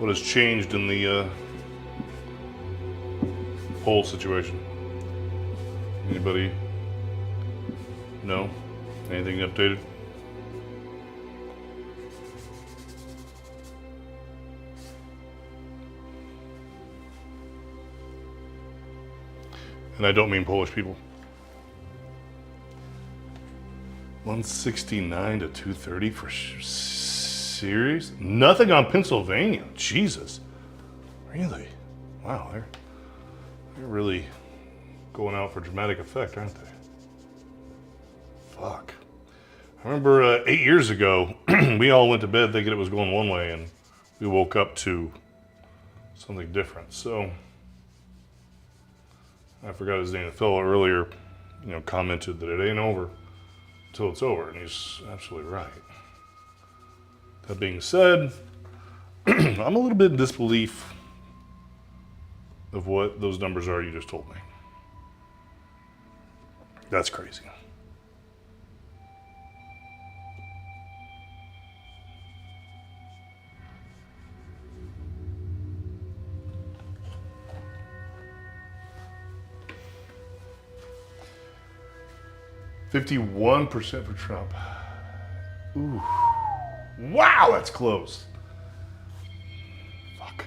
What has changed in the whole situation? Anybody know? Anything updated? And I don't mean Polish people. 169 to 230 for series? Nothing on Pennsylvania. Jesus. Really? Wow, they're really going out for dramatic effect, aren't they? Fuck. I remember 8 years ago, we all went to bed thinking it was going one way, and we woke up to something different. So, I forgot his name. The fellow earlier, commented that it ain't over until it's over, and he's absolutely right. That being said, I'm a little bit in disbelief of what those numbers are you just told me. That's crazy. %51 for Trump. Ooh. Wow, that's close. Fuck.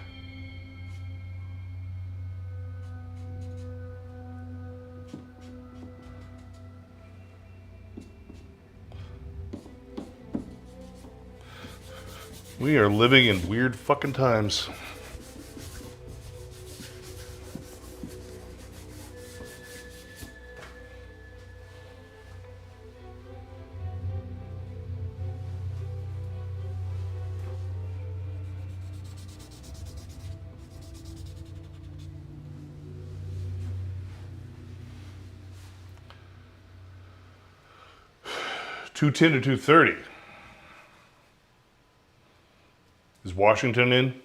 We are living in weird fucking times. 210 to 230. Is Washington in?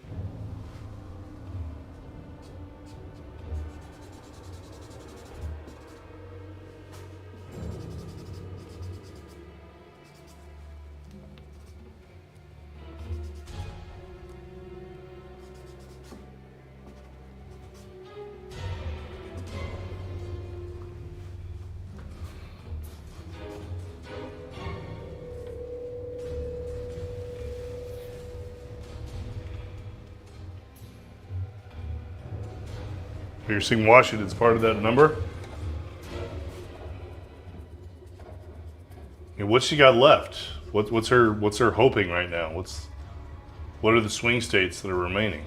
You're seeing Washington's part of that number? And what's she got left? What's her hoping right now? What are the swing states that are remaining?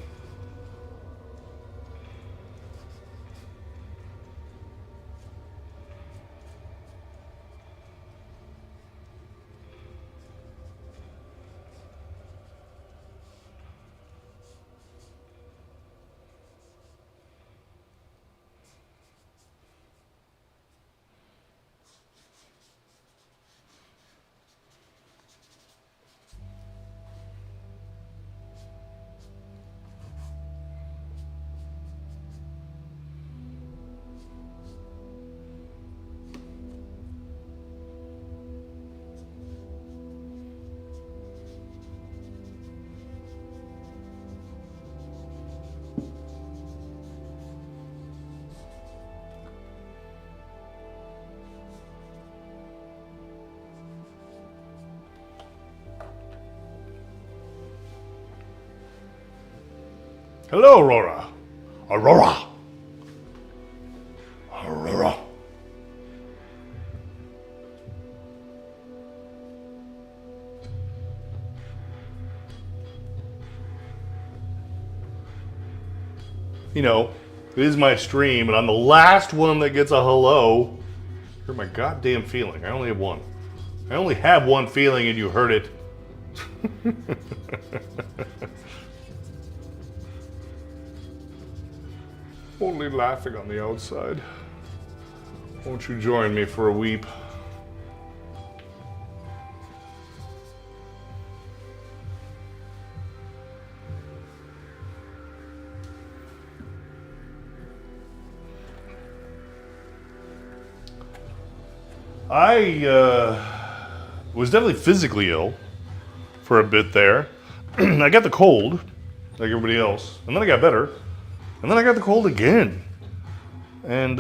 Hello, Aurora. Aurora. Aurora. You know, it is my stream, and I'm the last one that gets a hello. Hurt my goddamn feeling. I only have one. I only have one feeling, and you heard it. Only laughing on the outside. Won't you join me for a weep? I was definitely physically ill for a bit there. I got the cold, like everybody else, and then I got better, and then I got the cold again. And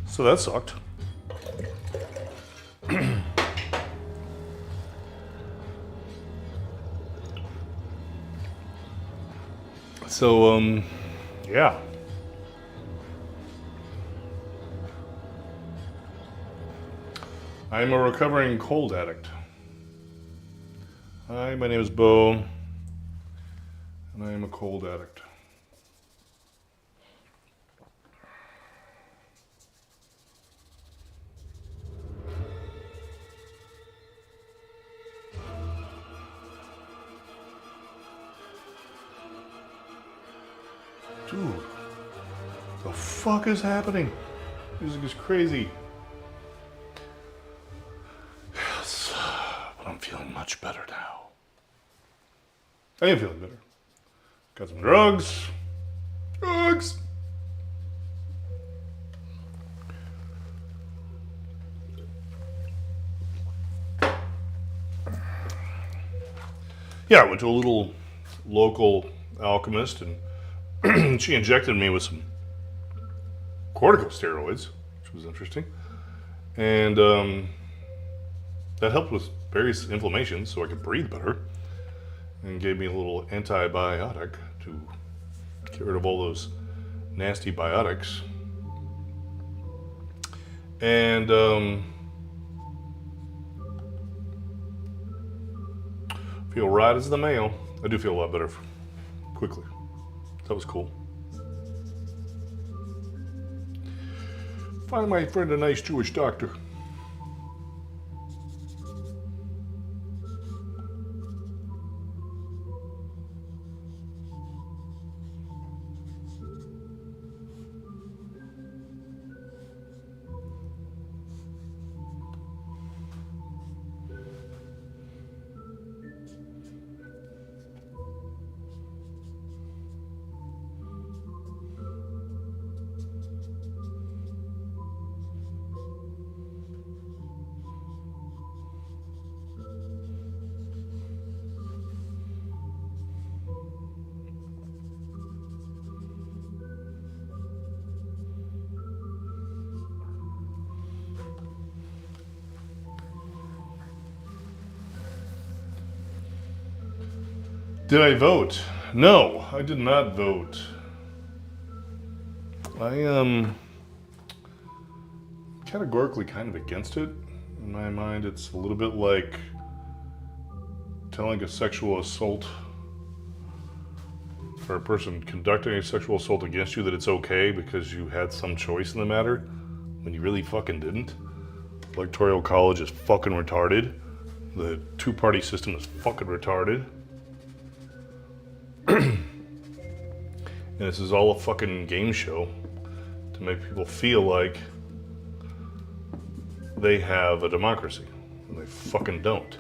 so that sucked. So, yeah. I'm a recovering cold addict. Hi, my name is Bo, and I am a cold addict. Dude, the fuck is happening? Music is crazy. Yes, but I'm feeling much better now. I am feeling better. Got some drugs. Drugs! Yeah, I went to a little local alchemist and she injected me with some corticosteroids, which was interesting. And that helped with various inflammations so I could breathe better. And gave me a little antibiotic to get rid of all those nasty biotics. And feel right as the mail. I do feel a lot better quickly. That was cool. Find my friend a nice Jewish doctor. Did I vote? No, I did not vote. I am categorically kind of against it. In my mind, it's a little bit like telling a sexual assault or a person conducting a sexual assault against you that it's okay because you had some choice in the matter when you really fucking didn't. Electoral college is fucking retarded. The two-party system is fucking retarded. And this is all a fucking game show to make people feel like they have a democracy. And they fucking don't.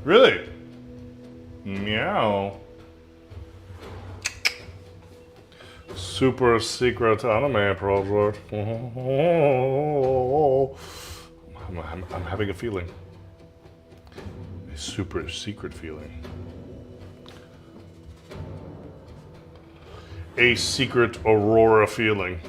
Really? Meow. Super secret anime project. I'm having a feeling. A super secret feeling. A secret aurora feeling.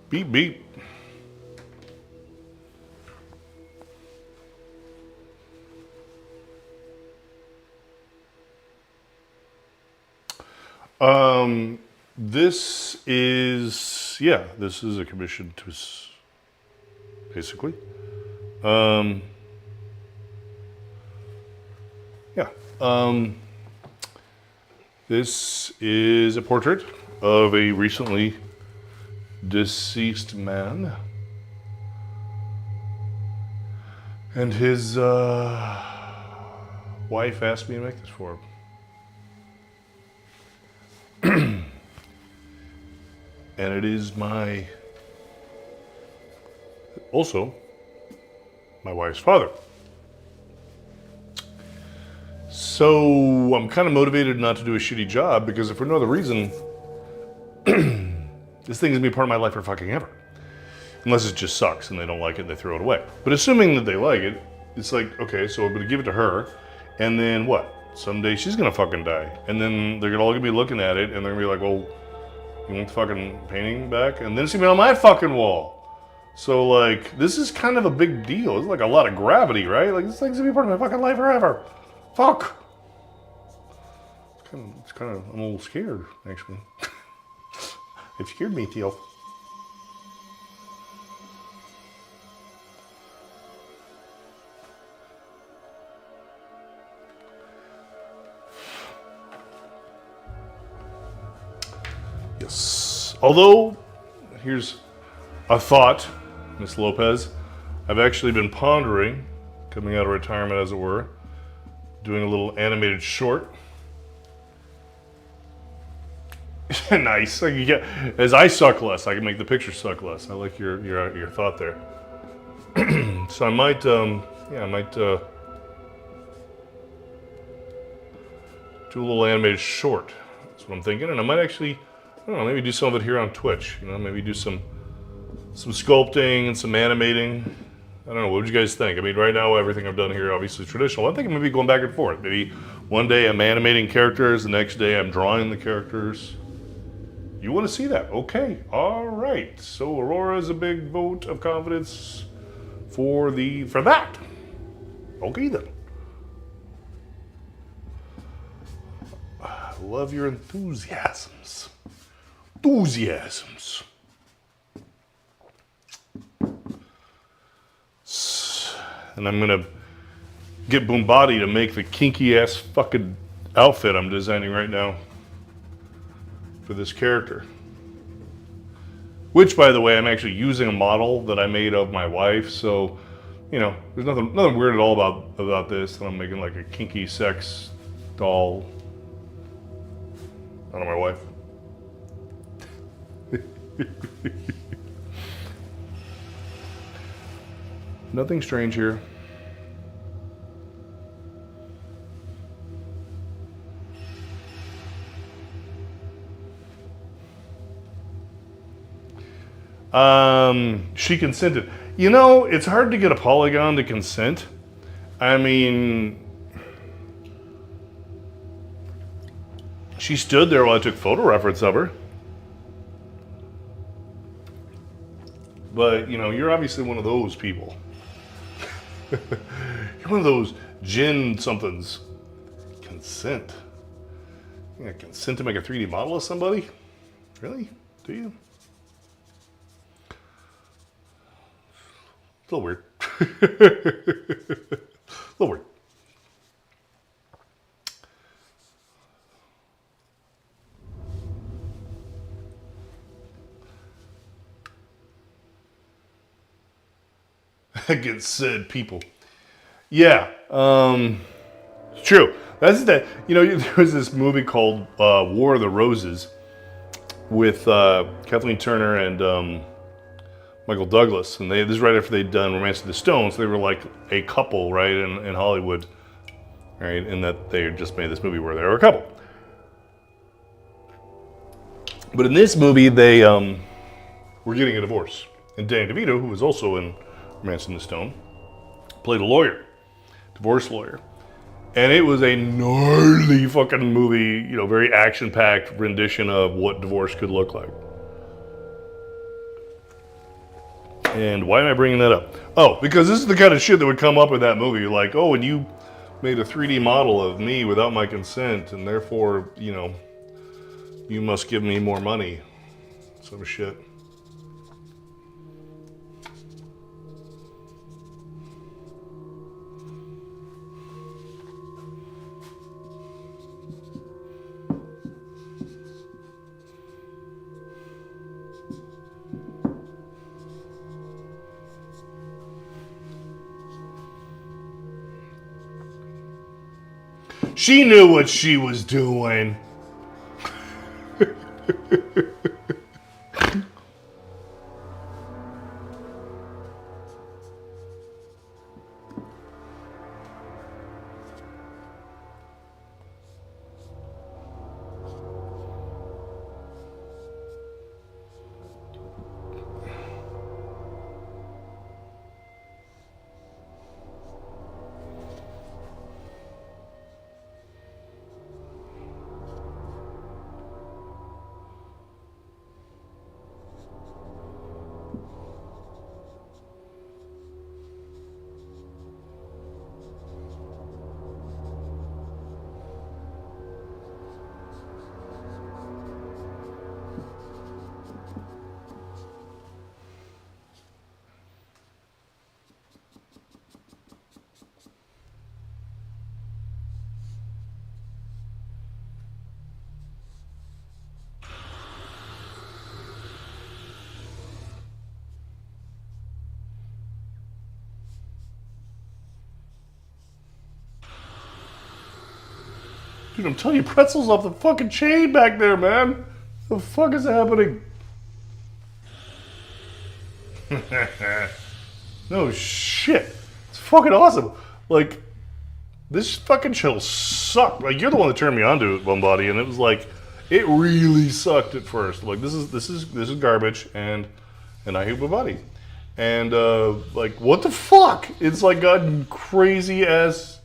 Beep beep. This is a commission to, basically. This is a portrait of a recently deceased man and his wife asked me to make this for him. And it is also my wife's father. So I'm kind of motivated not to do a shitty job because if for no other reason, this thing is gonna be a part of my life for fucking ever. Unless it just sucks and they don't like it and they throw it away. But assuming that they like it, it's like, okay, so I'm gonna give it to her, and then what? Someday she's gonna fucking die. And then they're all gonna be looking at it and they're gonna be like, well, you want the fucking painting back? And then it's gonna be on my fucking wall. So like, this is kind of a big deal. It's like a lot of gravity, right? Like this thing's gonna be part of my fucking life forever. Fuck. It's kind of, I'm a little scared, actually. It scared me, Theo. Yes. Although, here's a thought, Miss Lopez. I've actually been pondering, coming out of retirement as it were, doing a little animated short. Nice. I can get, as I suck less, I can make the picture suck less. I like your thought there. So I might, do a little animated short. That's what I'm thinking, and I might actually, I don't know, maybe do some of it here on Twitch. You know, maybe do some sculpting and some animating. I don't know. What would you guys think? I mean, right now everything I've done here obviously is traditional. I'm thinking maybe going back and forth. Maybe one day I'm animating characters, the next day I'm drawing the characters. You want to see that? Okay. All right. So Aurora's a big vote of confidence for that. Okay then. I love your enthusiasms. And I'm gonna get Boombody to make the kinky ass fucking outfit I'm designing right now for this character. Which, by the way, I'm actually using a model that I made of my wife, so you know, there's nothing weird at all about this. And I'm making like a kinky sex doll out of my wife. Nothing strange here. She consented. You know, it's hard to get a polygon to consent. I mean, she stood there while I took photo reference of her. But, you know, you're obviously one of those people. You're one of those gin somethings. Consent. Yeah, consent to make a 3D model of somebody? Really? Do you? It's a little weird. A little weird. Against said people. Yeah, it's true. That's that. You know, there was this movie called War of the Roses with Kathleen Turner and Michael Douglas, and this is right after they'd done Romance of the Stone, so they were like a couple, right, in Hollywood, right, and that they just made this movie where they were a couple. But in this movie, they were getting a divorce, and Danny DeVito, who was also in Romance in the Stone, played a lawyer, divorce lawyer. And it was a gnarly fucking movie, you know, very action-packed rendition of what divorce could look like. And why am I bringing that up? Oh, because this is the kind of shit that would come up in that movie. Like, oh, and you made a 3D model of me without my consent, and therefore, you know, you must give me more money. Some shit. She knew what she was doing. Dude, I'm telling you, pretzel's off the fucking chain back there, man. The fuck is happening? No shit. It's fucking awesome. Like, this fucking show sucked. Like, you're the one that turned me on to it, Bumbody, and it was like, it really sucked at first. Like, this is garbage, and I hate Bumbody. And like, what the fuck? It's like gotten crazy as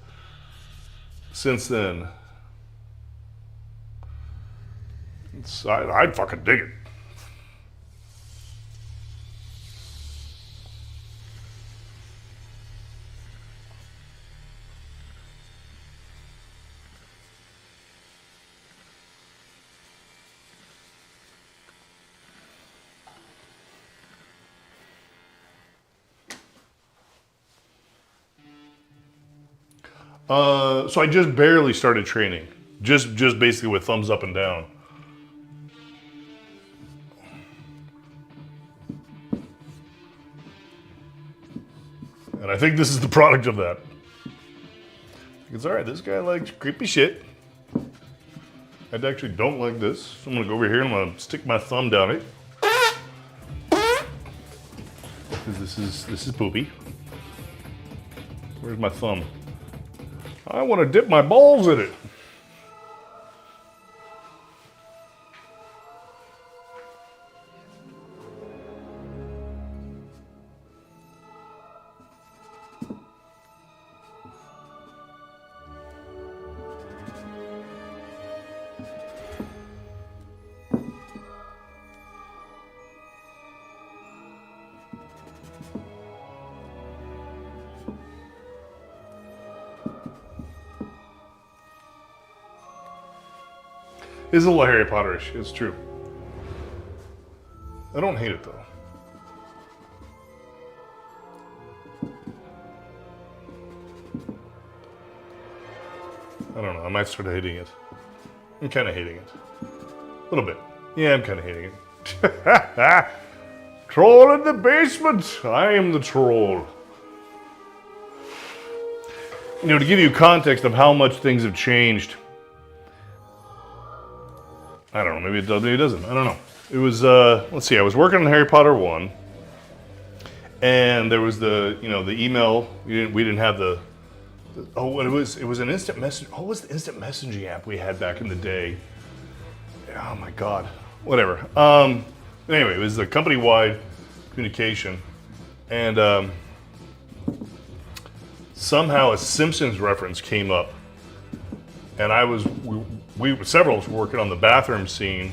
since then. I'd fucking dig it. So I just barely started training. Just basically with thumbs up and down. And I think this is the product of that. It's alright, this guy likes creepy shit. I actually don't like this. So I'm gonna go over here and I'm gonna stick my thumb down it. Because this is poopy. Where's my thumb? I want to dip my balls in it. It's a little Harry Potterish, it's true. I don't hate it though. I don't know, I might start hating it. I'm kind of hating it. A little bit. Yeah, I'm kind of hating it. Troll in the basement! I am the troll. You know, to give you context of how much things have changed, I don't know, maybe it does, maybe it doesn't. I don't know. It was, let's see, I was working on Harry Potter 1, and there was the email, we didn't have the it was an instant message. What was the instant messaging app we had back in the day? Oh my God, whatever. Anyway, it was the company-wide communication, and somehow a Simpsons reference came up, and several were working on the bathroom scene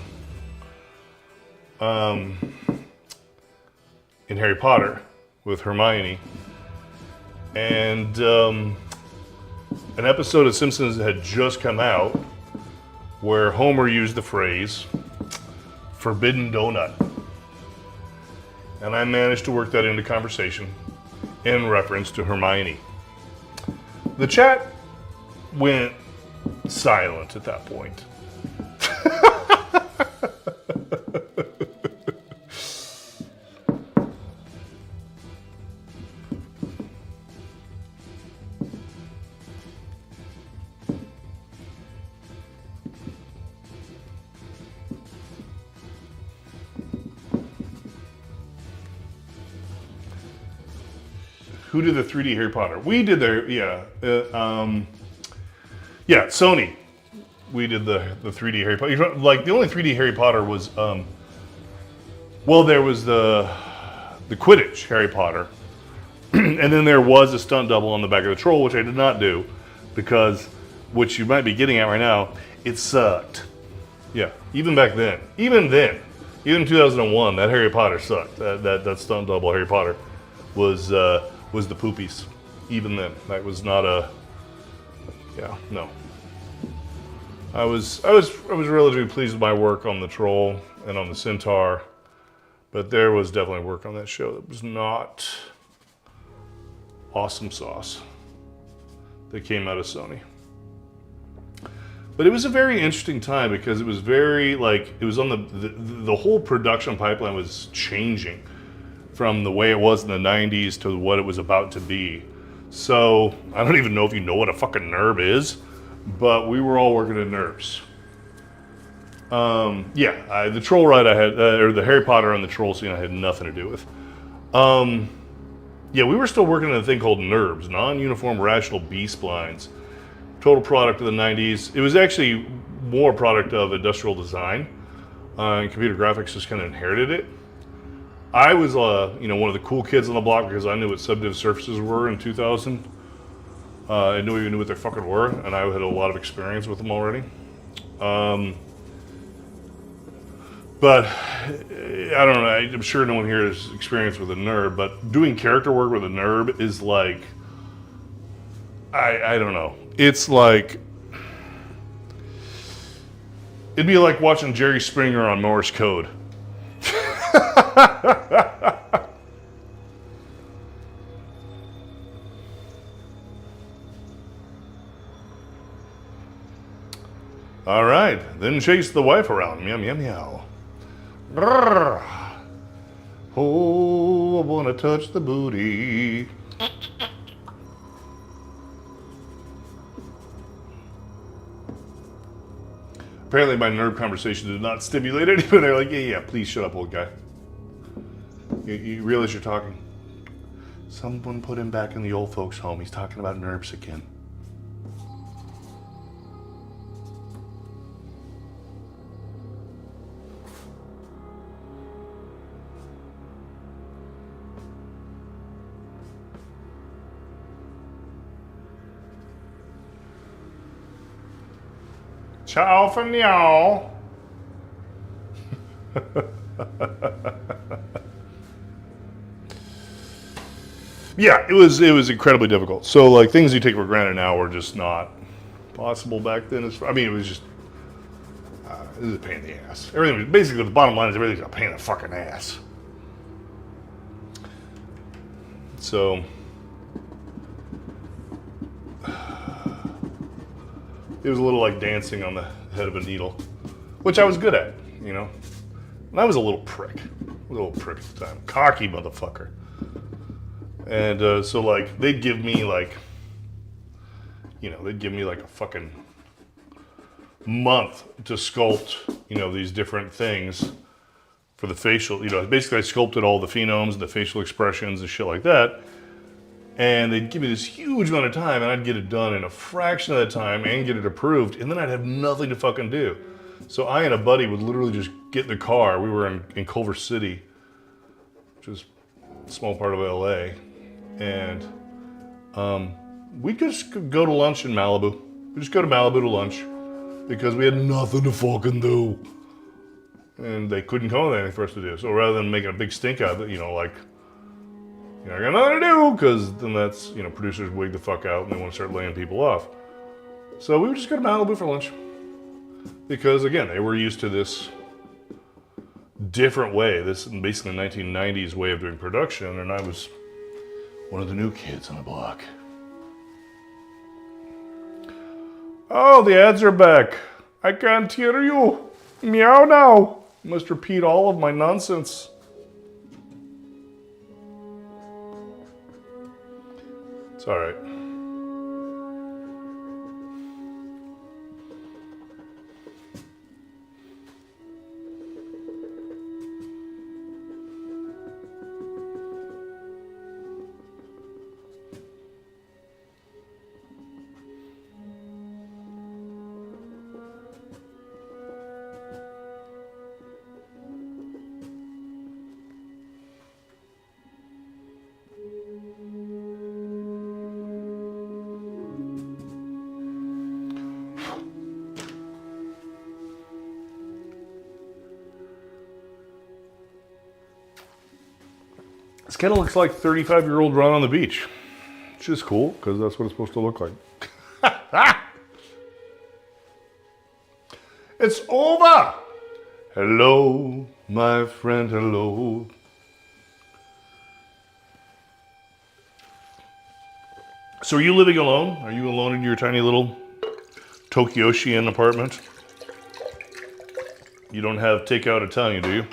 in Harry Potter with Hermione, and an episode of Simpsons had just come out where Homer used the phrase "forbidden donut," and I managed to work that into conversation in reference to Hermione. The chat went silent at that point. Who did the 3D Harry Potter? We did their, Sony. We did the 3D Harry Potter. Like, the only 3D Harry Potter was, there was the Quidditch Harry Potter. And then there was a stunt double on the back of the troll, which I did not do, because, which you might be getting at right now, it sucked. Yeah, even back then. Even 2001, that Harry Potter sucked. That stunt double Harry Potter was the poopies. Even then, that was not a. Yeah, no. I was relatively pleased with my work on the troll and on the centaur, but there was definitely work on that show that was not awesome sauce that came out of Sony. But it was a very interesting time because it was very it was on the whole production pipeline was changing from the way it was in the 90s to what it was about to be. So I don't even know if you know what a fucking NERB is, but we were all working at Nerves. The troll ride I had, or the Harry Potter and the troll scene I had nothing to do with. We were still working on a thing called NURBS, non-uniform rational B-splines. Total product of the 90s. It was actually more product of industrial design. And computer graphics just kind of inherited it. I was, one of the cool kids on the block because I knew what subdiv surfaces were in 2000. I knew even knew what they fucking were, and I had a lot of experience with them already. But I don't know. I'm sure no one here has experience with a NURB, but doing character work with a NURB is like, I don't know. It's like, it'd be like watching Jerry Springer on Morse code. All right, then chase the wife around. Meow, meow, meow. Grrr. Oh, I want to touch the booty. Apparently my NURB conversation did not stimulate anyone. They're like, yeah, please shut up, old guy. You realize you're talking? Someone put him back in the old folks' home. He's talking about NURBS again. Ciao for now. Yeah, it was incredibly difficult. So like things you take for granted now were just not possible back then. It was just it was a pain in the ass. Everything was basically, the bottom line is everything's a pain in the fucking ass. So it was a little like dancing on the head of a needle, which I was good at, you know. And I was a little prick at the time, cocky motherfucker. And so like they'd give me like a fucking month to sculpt, these different things for the facial. Basically I sculpted all the phenomes, the facial expressions and shit like that. And they'd give me this huge amount of time, and I'd get it done in a fraction of that time and get it approved, and then I'd have nothing to fucking do. So I and a buddy would literally just get in the car. We were in Culver City, which is a small part of LA, and we'd just go to lunch in Malibu. We'd just go to Malibu to lunch because we had nothing to fucking do. And they couldn't come with anything for us to do. So rather than making a big stink out of it, I got nothing to do, because then that's, producers wig the fuck out and they want to start laying people off. So we would just go to Malibu for lunch. Because again, they were used to this different way, this basically 1990s way of doing production, and I was one of the new kids on the block. Oh, the ads are back. I can't hear you. Meow now. Must repeat all of my nonsense. It's all right. This kind of looks like 35-year-old Ron on the beach, which is cool because that's what it's supposed to look like. It's over. Hello, my friend, hello. So are you living alone? Are you alone in your tiny little Tokyoshian apartment? You don't have takeout Italian, do you?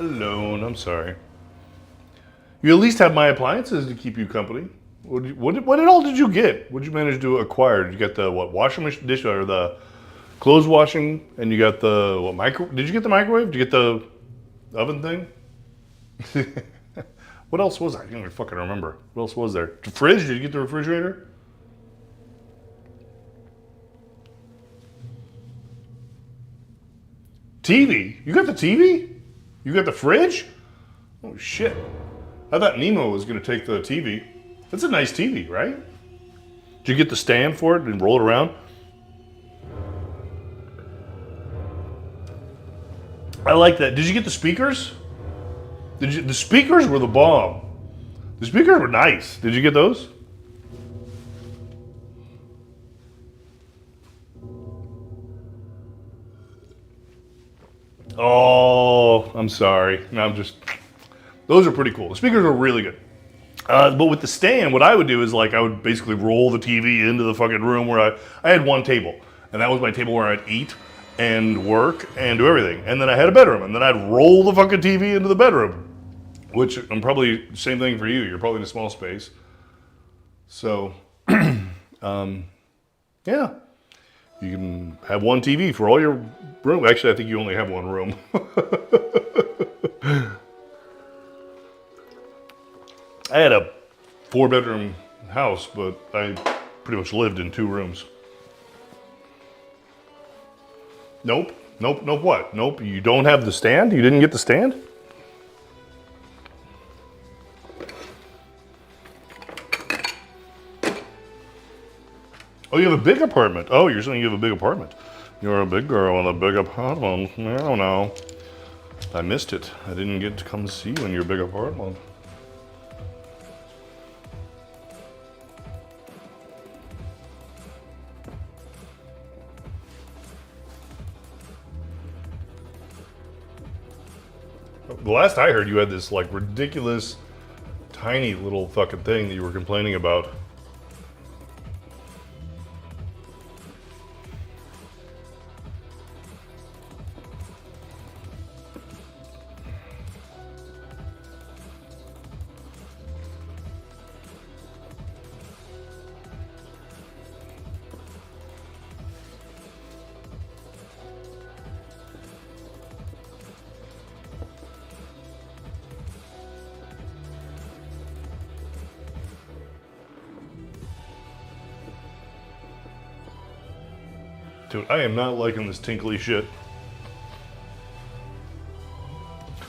alone. I'm sorry. You at least have my appliances to keep you company. What all did you get? What did you manage to acquire? Did you get the washing machine, dish, or the clothes washing? And you got the micro? Did you get the microwave? Did you get the oven thing? What else was I? I can't even fucking remember. What else was there? The fridge? Did you get the refrigerator? TV? You got the TV? You got the fridge? Oh shit. I thought Nemo was gonna take the TV. That's a nice TV, right? Did you get the stand for it and roll it around? I like that. Did you get the speakers? The speakers were the bomb. The speakers were nice. Did you get those? Oh, I'm sorry. No, those are pretty cool. The speakers are really good. But with the stand, what I would do is I would basically roll the TV into the fucking room where I had one table. And that was my table where I'd eat and work and do everything. And then I had a bedroom. And then I'd roll the fucking TV into the bedroom. Which I'm probably, same thing for you. You're probably in a small space. So, yeah. You can have one TV for all your room. Actually, I think you only have one room. I had a 4-bedroom house, but I pretty much lived in 2 rooms. Nope. What? Nope. You don't have the stand? You didn't get the stand? Oh, you have a big apartment. Oh, you're saying you have a big apartment. You're a big girl in a big apartment. I don't know. I missed it. I didn't get to come see you in your big apartment. The last I heard, you had this ridiculous, tiny little fucking thing that you were complaining about. Dude, I am not liking this tinkly shit.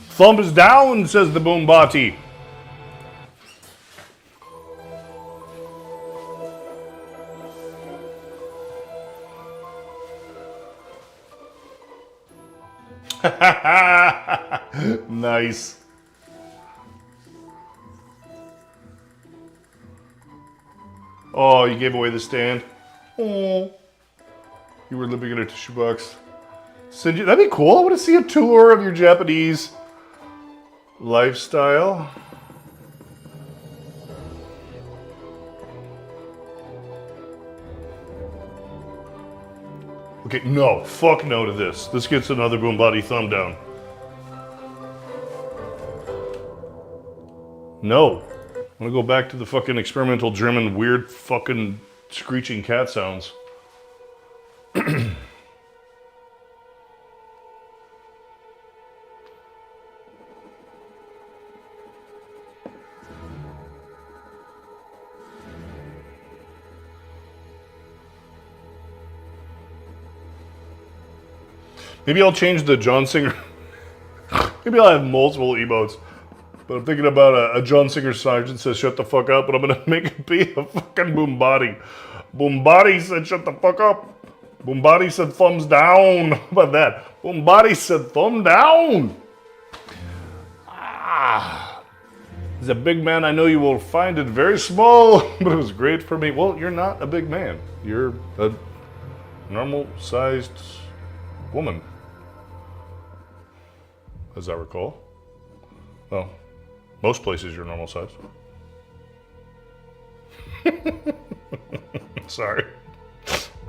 Thumbs down, says the Boombati. Nice. Oh, you gave away the stand. Oh. You were living in a tissue box. That'd be cool. I want to see a tour of your Japanese lifestyle. Okay, no. Fuck no to this. This gets another Boombati thumb down. No. I'm gonna go back to the fucking experimental German weird fucking screeching cat sounds. Maybe I'll change the John Singer. Maybe I'll have multiple emotes. But I'm thinking about a John Singer sign that says shut the fuck up, but I'm gonna make it be a fucking Boombati. Boombati said shut the fuck up. Boombati said thumbs down. How about that? Boombati said thumb down. As a big man, I know you will find it very small, but it was great for me. Well, you're not a big man. You're a normal-sized woman, as I recall. Well, most places you're normal size. Sorry.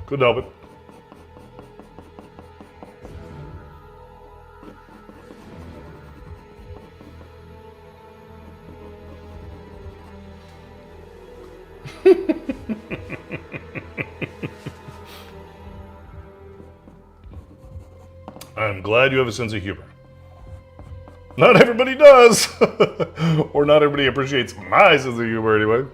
Couldn't help it. I'm glad you have a sense of humor. Not everybody does. Or not everybody appreciates my sense of humor anyway.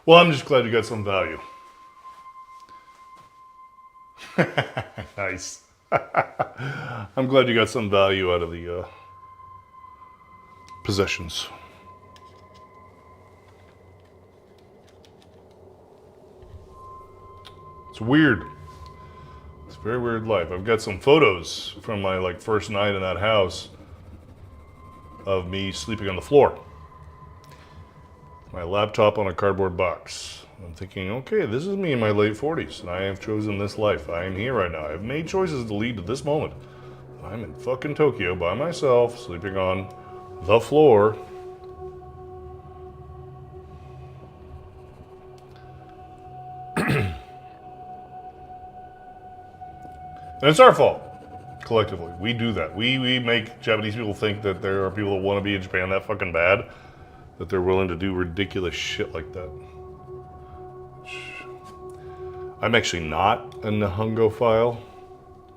Well, I'm just glad you got some value. Nice. I'm glad you got some value out of the possessions. It's weird. It's a very weird life. I've got some photos from my first night in that house of me sleeping on the floor. My laptop on a cardboard box. I'm thinking, okay, this is me in my late 40s, and I have chosen this life. I am here right now. I've made choices to lead to this moment. I'm in fucking Tokyo by myself, sleeping on the floor. And it's our fault, collectively. We do that. We make Japanese people think that there are people that want to be in Japan that fucking bad, that they're willing to do ridiculous shit like that. I'm actually not a Nihongo-phile.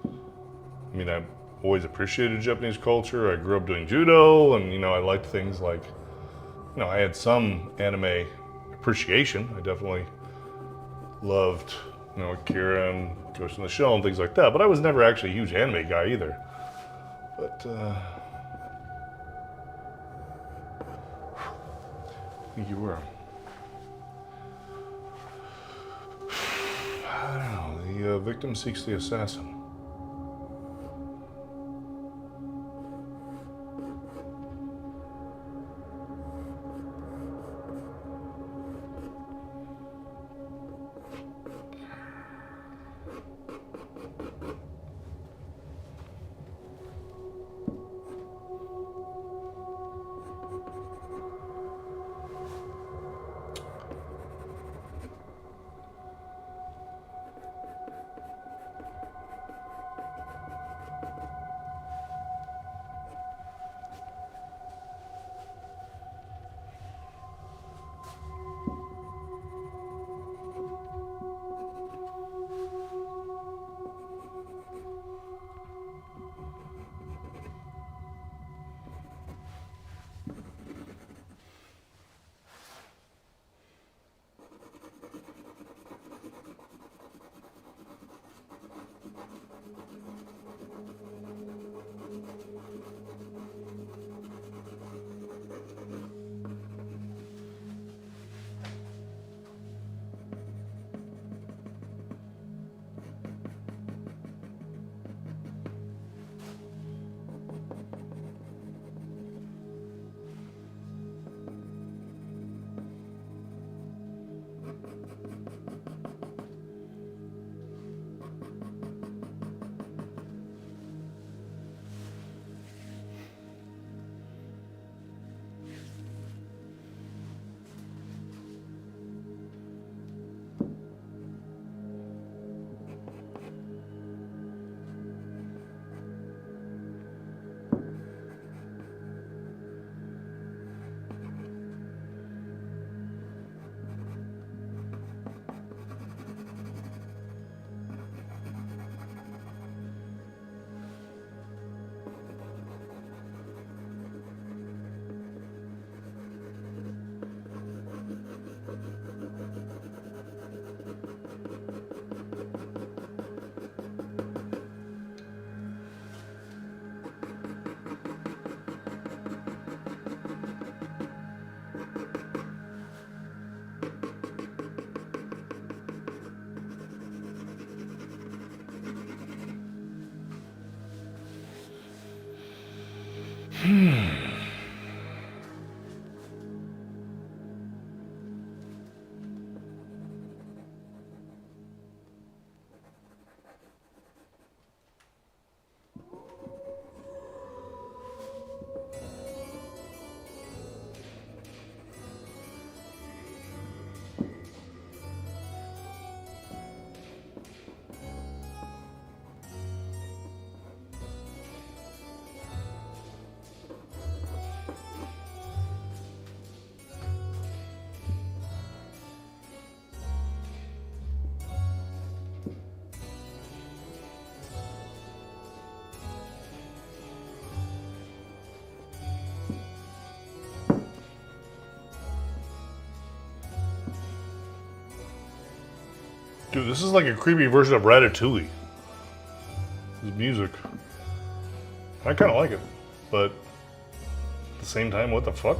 I mean, I've always appreciated Japanese culture. I grew up doing judo, and, I liked things like, I had some anime appreciation. I definitely loved, Akira and Ghost in the Shell and things like that. But I was never actually a huge anime guy either. But, I think you were. I don't know. The victim seeks the assassin. Dude, this is like a creepy version of Ratatouille. This music. I kind of like it, but at the same time, what the fuck?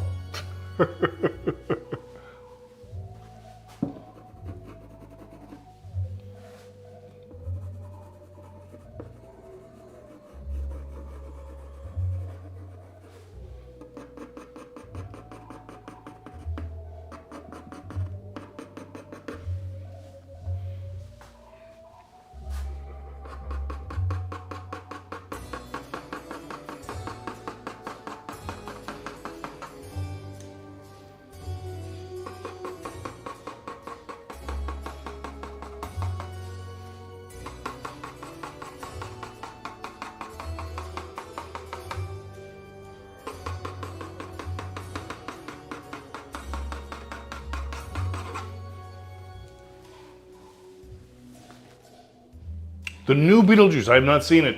The new Beetlejuice. I have not seen it.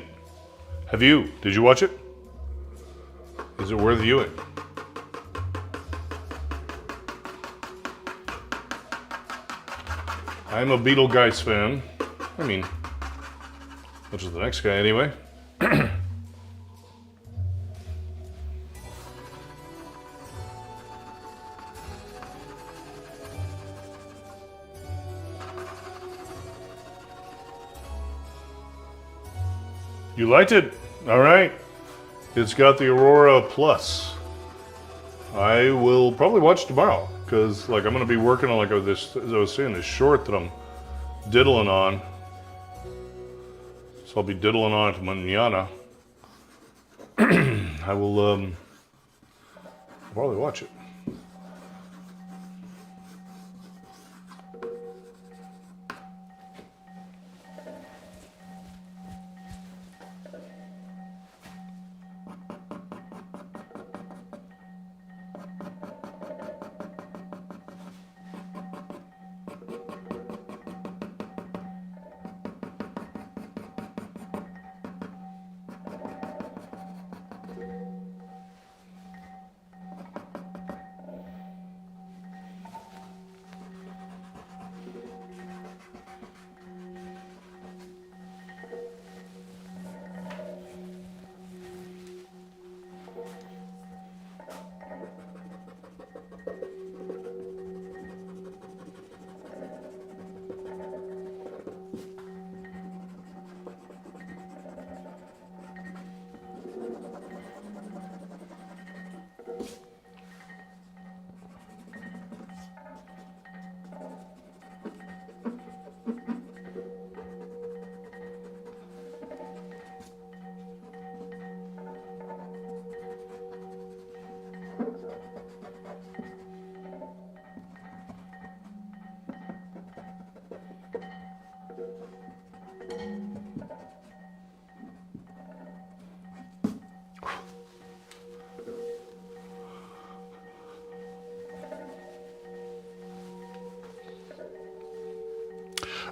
Have you? Did you watch it? Is it worth viewing? I'm a Beetlegeist fan. I mean, which is the next guy anyway. You liked it? All right. It's got the Aurora Plus. I will probably watch tomorrow because, like, I'm gonna be working on this, as I was saying, this short that I'm diddling on. So I'll be diddling on it mañana. I will probably watch it.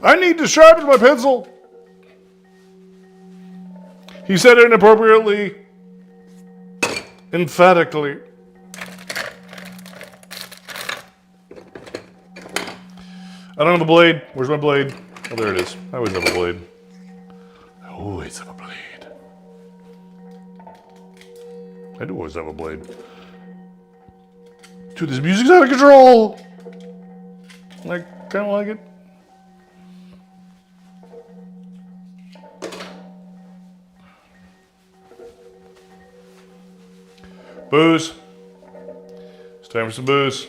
I need to sharpen my pencil. He said it inappropriately, emphatically. I don't have a blade. Where's my blade? Oh, there it is. I always have a blade. I always have a blade. I do always have a blade. Dude, this music's out of control. I kind of like it. Booze. It's time for some booze.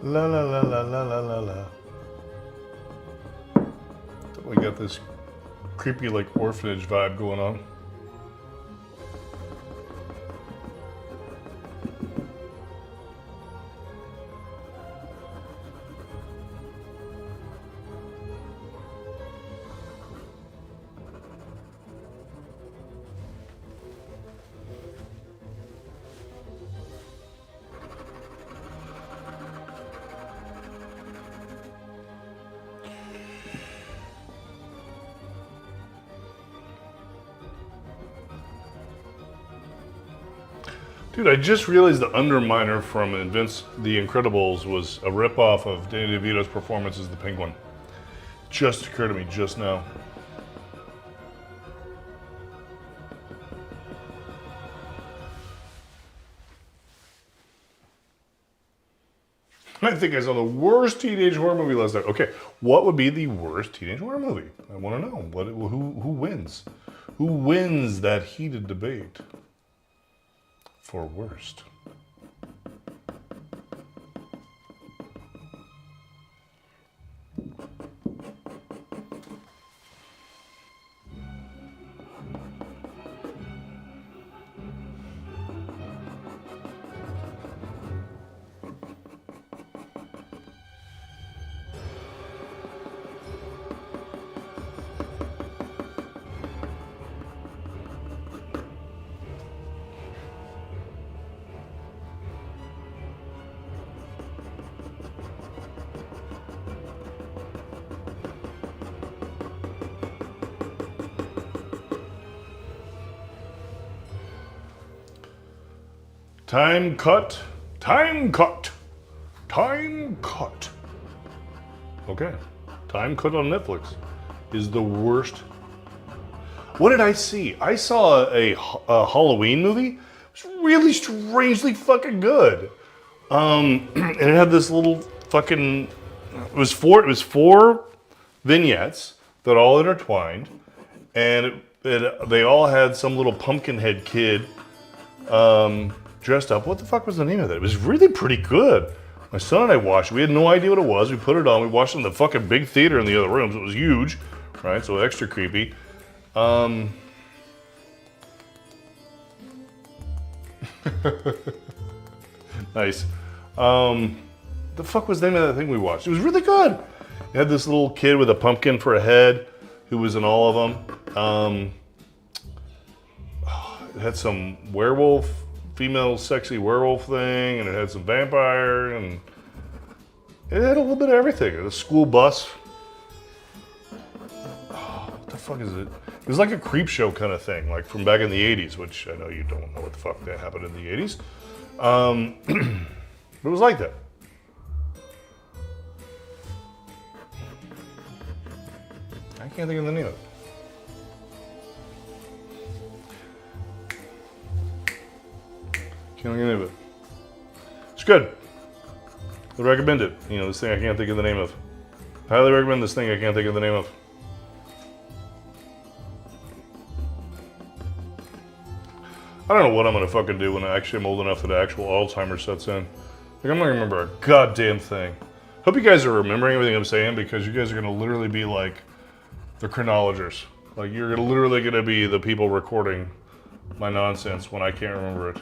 La la la la la la la la. We got this creepy like orphanage vibe going on. Dude, I just realized the Underminer from The Incredibles was a ripoff of Danny DeVito's performance as the Penguin. Just occurred to me just now. I think I saw the worst teenage horror movie last night. Okay, what would be the worst teenage horror movie? I want to know. Who wins? Who wins that heated debate for worst? Time cut. Time cut. Time cut. Okay. Time cut on Netflix is the worst. What did I see? I saw a Halloween movie. It was really strangely fucking good. And it had this little fucking. It was four vignettes that all intertwined, and they all had some little pumpkin head kid. Dressed up. What the fuck was the name of that? It was really pretty good. My son and I watched it. We had no idea what it was. We put it on. We watched it in the fucking big theater in the other rooms. It was huge, right? So extra creepy. Nice. The fuck was the name of that thing we watched? It was really good. It had this little kid with a pumpkin for a head who was in all of them. It had some werewolf, female sexy werewolf thing, and it had some vampire, and it had a little bit of everything. It had a school bus. Oh, what the fuck is it? It was like a creep show kind of thing, like from back in the 80s, which I know you don't know what the fuck that happened in the 80s. But it was like that. I can't think of the name of it. Can't think of the name of it. It's good. I recommend it. You know, this thing I can't think of the name of. Highly recommend this thing I can't think of the name of. I don't know what I'm gonna fucking do when I actually am old enough that actual Alzheimer's sets in. Like, I'm not gonna remember a goddamn thing. Hope you guys are remembering everything I'm saying, because you guys are gonna literally be like the chronologers. Like, you're literally gonna be the people recording my nonsense when I can't remember it.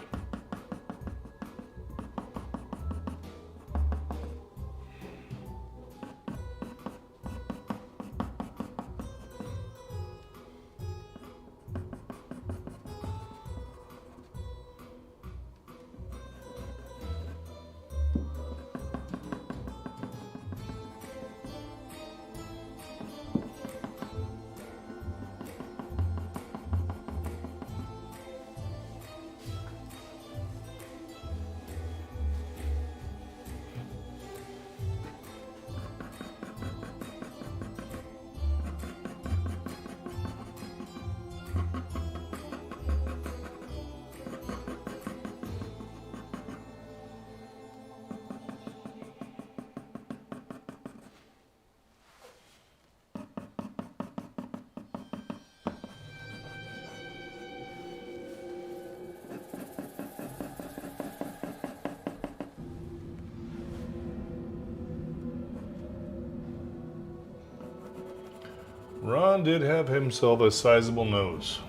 Ron did have himself a sizable nose.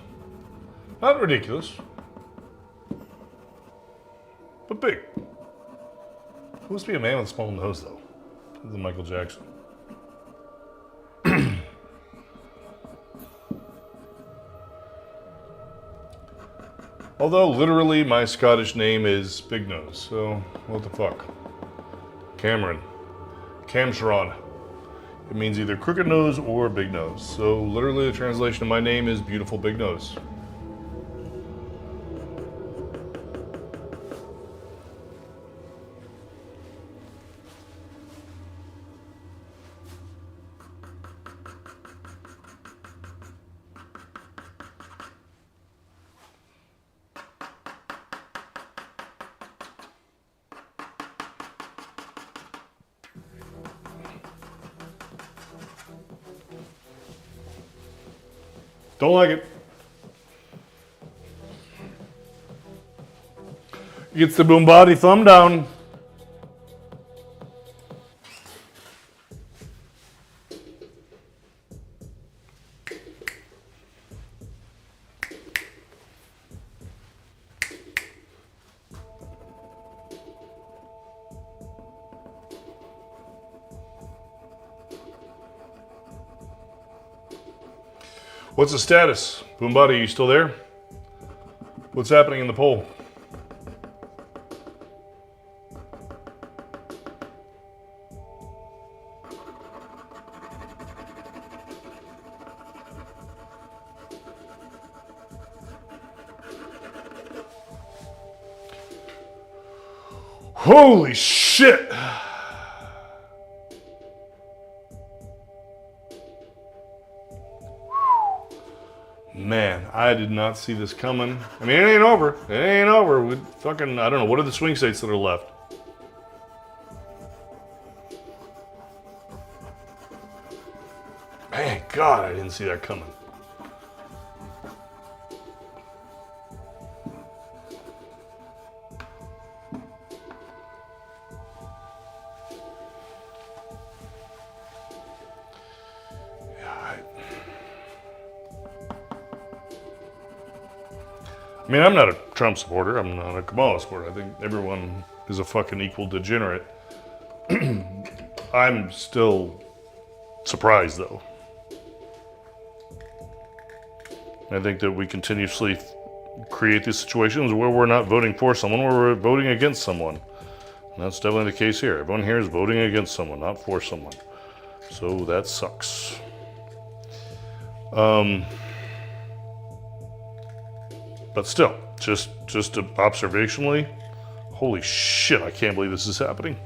Not ridiculous, but big. Who must be a man with a small nose, though? Other than Michael Jackson. Although, literally, my Scottish name is Big Nose, so what the fuck? Cameron. Camsharon. It means either crooked nose or big nose. So literally the translation of my name is Beautiful Big Nose. Don't like it. Gets the boom body thumb down. What's the status? Boombody, you still there? What's happening in the poll? Holy shit! Man, I did not see this coming. I mean, it ain't over. It ain't over. We fucking, I don't know. What are the swing states that are left? Thank God I didn't see that coming. I mean, I'm not a Trump supporter. I'm not a Kamala supporter. I think everyone is a fucking equal degenerate. I'm still surprised, though. I think that we continuously create these situations where we're not voting for someone, where we're voting against someone. And that's definitely the case here. Everyone here is voting against someone, not for someone. So that sucks. But still, just observationally, holy shit, I can't believe this is happening.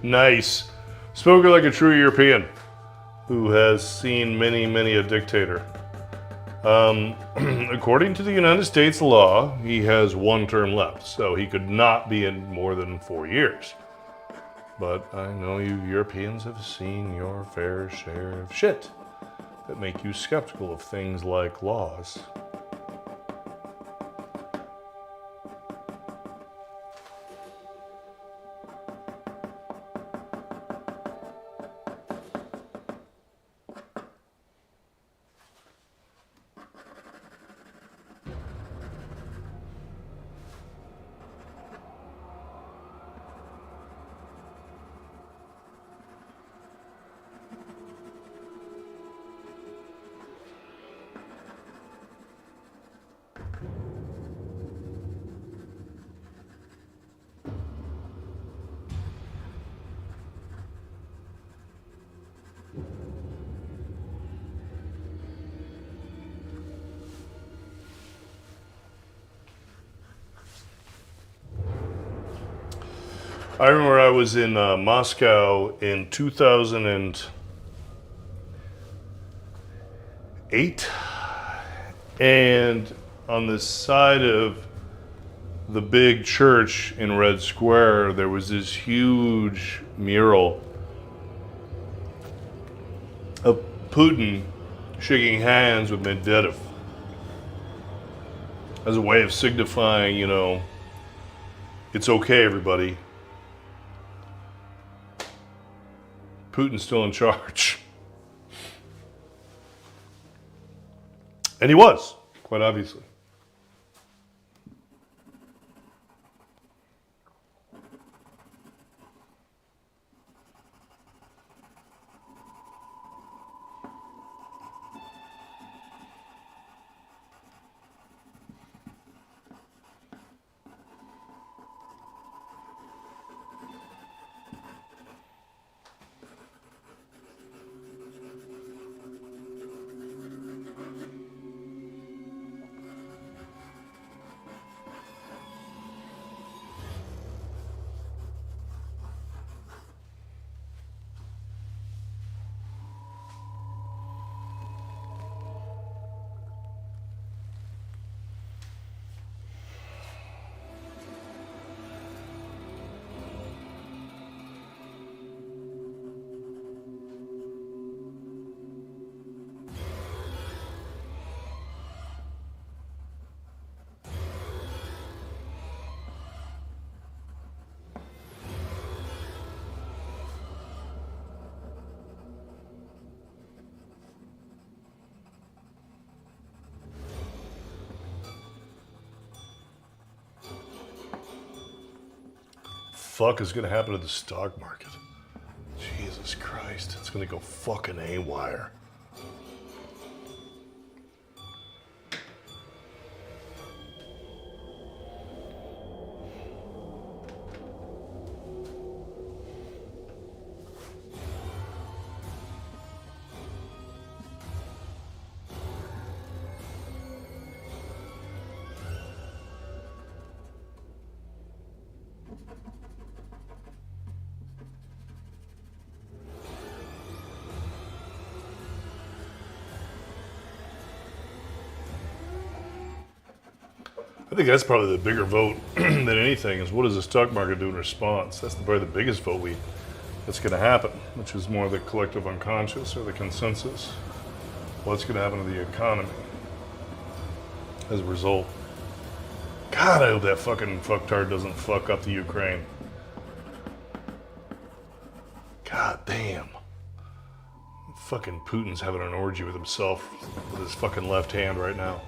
Nice. Spoken like a true European who has seen many, many a dictator. According to the United States law, he has one term left, so he could not be in more than 4 years. But I know you Europeans have seen your fair share of shit that make you skeptical of things like laws. I remember I was in Moscow in 2008, and on the side of the big church in Red Square, there was this huge mural of Putin shaking hands with Medvedev as a way of signifying, it's okay, everybody. Putin's still in charge. And he was, quite obviously. fuck is gonna happen to the stock market? Jesus Christ, it's gonna go fucking haywire. I think that's probably the bigger vote than anything is what does the stock market do in response? That's probably the biggest vote that's going to happen, which is more the collective unconscious or the consensus. What's going to happen to the economy as a result? God, I hope that fucking fucktard doesn't fuck up the Ukraine. God damn. Fucking Putin's having an orgy with himself with his fucking left hand right now.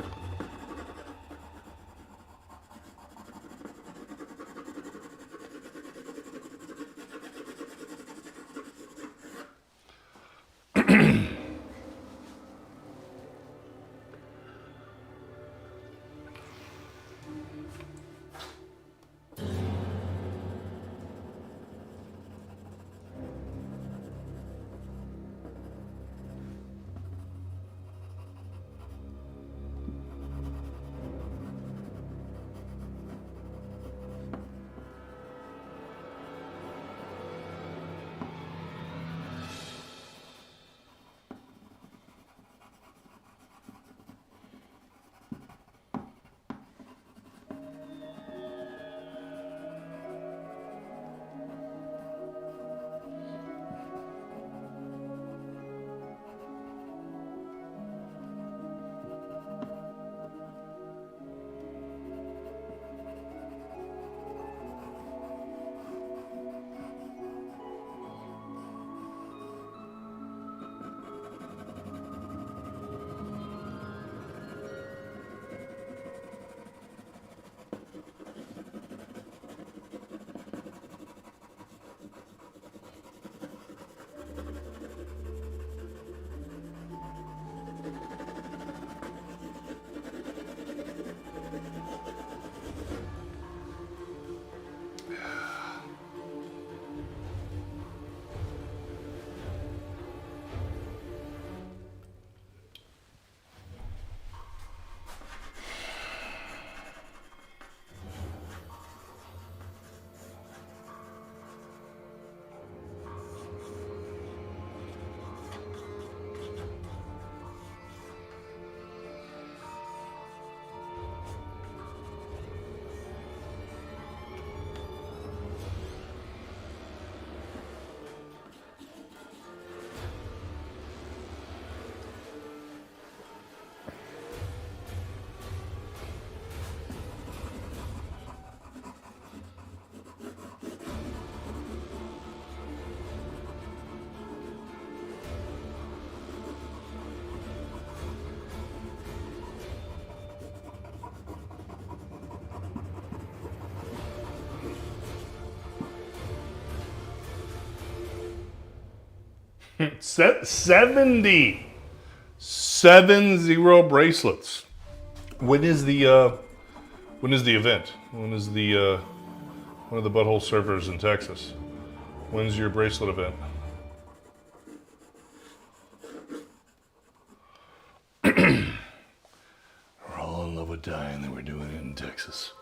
Set 70 bracelets. When is the event? When is the one of the butthole servers in Texas? When's your bracelet event? We're all in love with dying that we're doing it in Texas.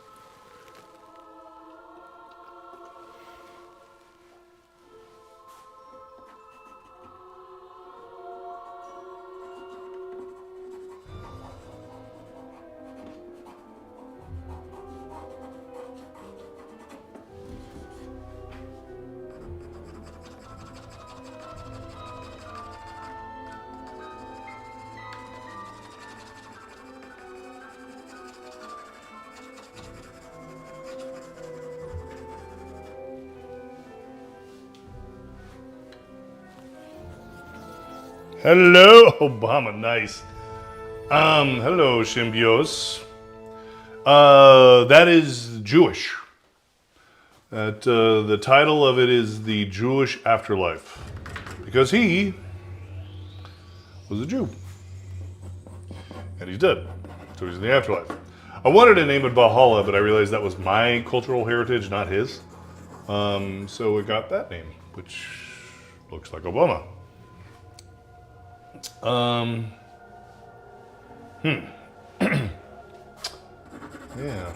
Hello, Obama, nice. Hello, Shimbios. That is Jewish. The title of it is The Jewish Afterlife, because he was a Jew. And he's dead, so he's in the afterlife. I wanted to name it Valhalla, but I realized that was my cultural heritage, not his. So it got that name, which looks like Obama. Yeah.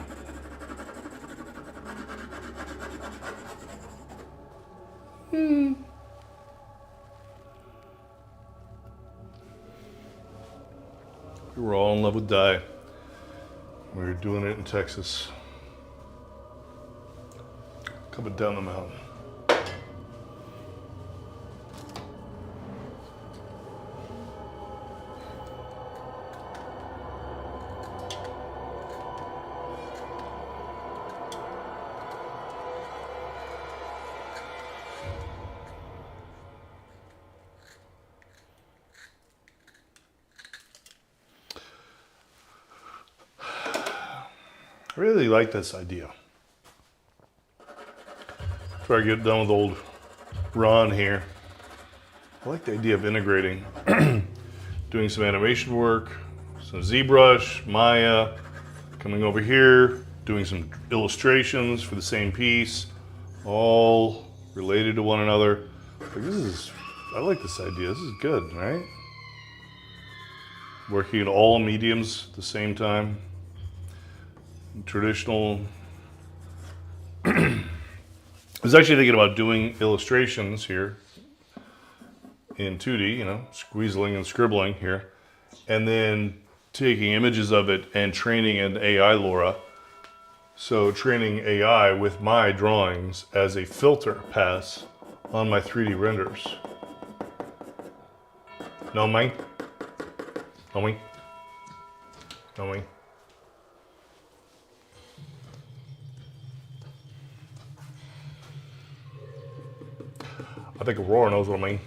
We were all in love with dye. We were doing it in Texas. Coming down the mountain. I really like this idea. After I get done with old Ron here, I like the idea of integrating, doing some animation work, some ZBrush, Maya, coming over here, doing some illustrations for the same piece, all related to one another. I like this idea. This is good, right? Working in all mediums at the same time. Traditional. I was actually thinking about doing illustrations here in 2D, squeezing and scribbling here, and then taking images of it and training an AI LoRa. So training AI with my drawings as a filter pass on my 3D renders. No, mate. No, mate. No, mate. I think Aurora knows what I mean.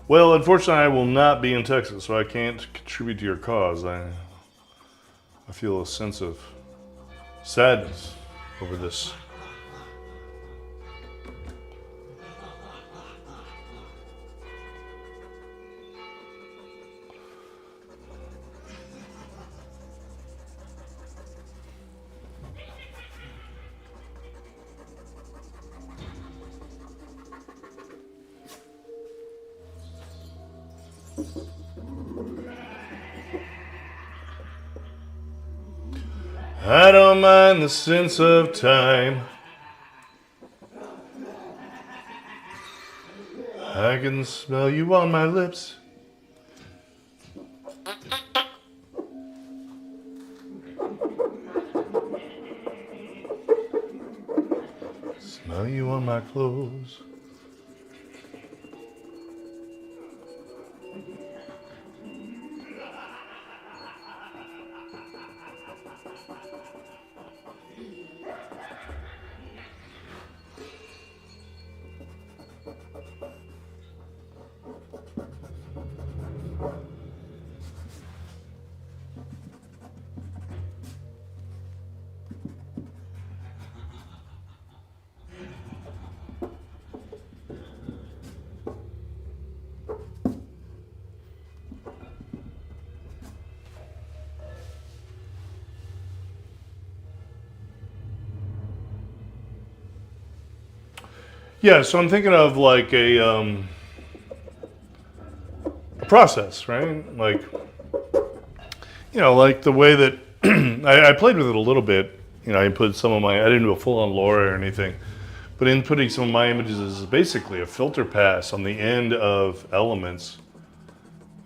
Well, unfortunately, I will not be in Texas, so I can't contribute to your cause. I feel a sense of sadness over this. I don't mind the sense of time. I can smell you on my lips. Smell you on my clothes. Yeah, so I'm thinking of like a process, right? Like, like the way that I played with it a little bit. I put some of I didn't do a full-on LoRa or anything, but inputting some of my images is basically a filter pass on the end of elements.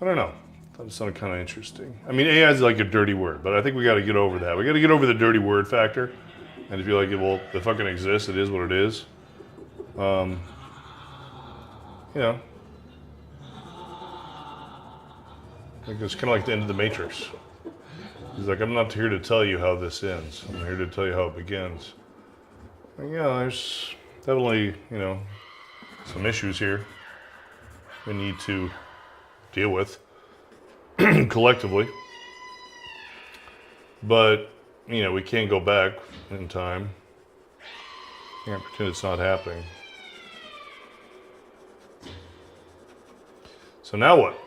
I don't know. That sounded kind of interesting. I mean, AI is like a dirty word, but I think we got to get over that. We got to get over the dirty word factor, and to be like, well, if it fucking exists, it is what it is. you know, like it's kind of like the end of the Matrix. He's like, I'm not here to tell you how this ends. I'm here to tell you how it begins. And yeah, there's definitely, you know, some issues here we need to deal with collectively. But, you know, we can't go back in time. Can't pretend it's not happening. So now what?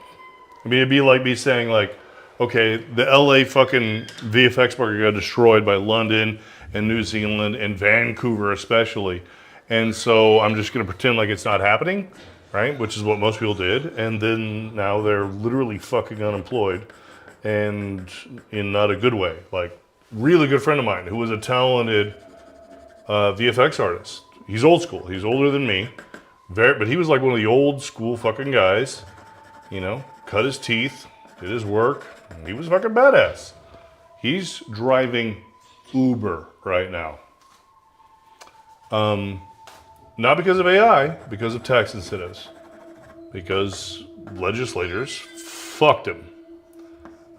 I mean, it'd be like me saying, like, okay, the LA fucking VFX market got destroyed by London and New Zealand and Vancouver especially. And so I'm just going to pretend like it's not happening, right? Which is what most people did. And then now they're literally fucking unemployed and in not a good way. Like, really good friend of mine who was a talented VFX artist. He's old school. He's older than me. But he was like one of the old school fucking guys. You know, cut his teeth, did his work. He was fucking badass. He's driving Uber right now. Not because of AI, because of tax incentives. Because legislators fucked him.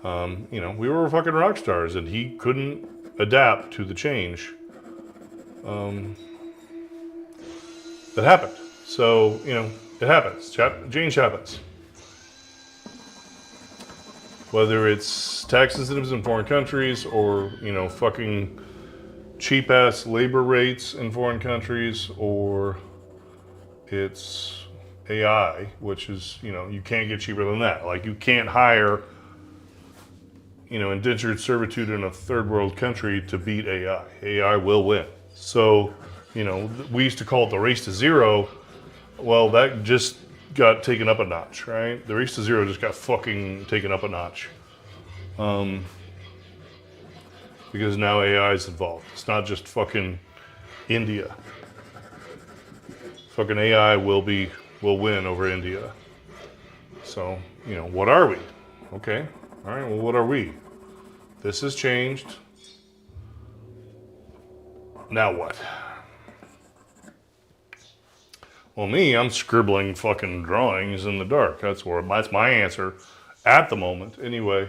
You know, we were fucking rock stars and he couldn't adapt to the change. That happened. So, you know, it happens. Change happens. Whether it's tax incentives in foreign countries or, you know, fucking cheap ass labor rates in foreign countries, or it's AI, which is, you know, you can't get cheaper than that. Like, you can't hire, you know, indentured servitude in a third world country to beat AI. AI will win. So, you know, we used to call it the race to zero. Well, that just got taken up a notch, right? The race to zero just got fucking taken up a notch. Because now AI is involved. It's not just fucking India. Fucking AI will win over India. So, you know, what are we? Okay. All right, well, what are we? This has changed. Now what? Well, me, I'm scribbling fucking drawings in the dark. That's my answer at the moment. Anyway,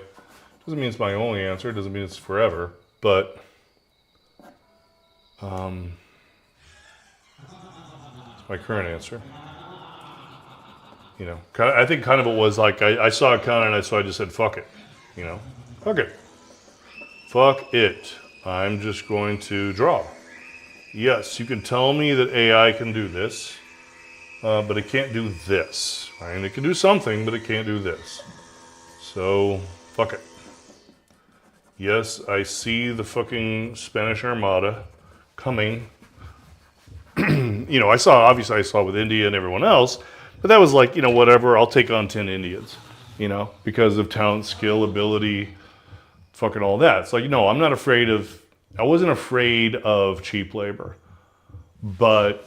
doesn't mean it's my only answer. Doesn't mean it's forever. But it's my current answer. You know, I think kind of it was like I saw it coming, and so I just said, "Fuck it." You know, fuck it. Fuck it. I'm just going to draw. Yes, you can tell me that AI can do this. But it can't do this. Right? And it can do something, but it can't do this. So, fuck it. Yes, I see the fucking Spanish Armada coming. You know, obviously I saw with India and everyone else, but that was like, you know, whatever, I'll take on 10 Indians, you know, because of talent, skill, ability, fucking all that. It's like, no, I wasn't afraid of cheap labor. But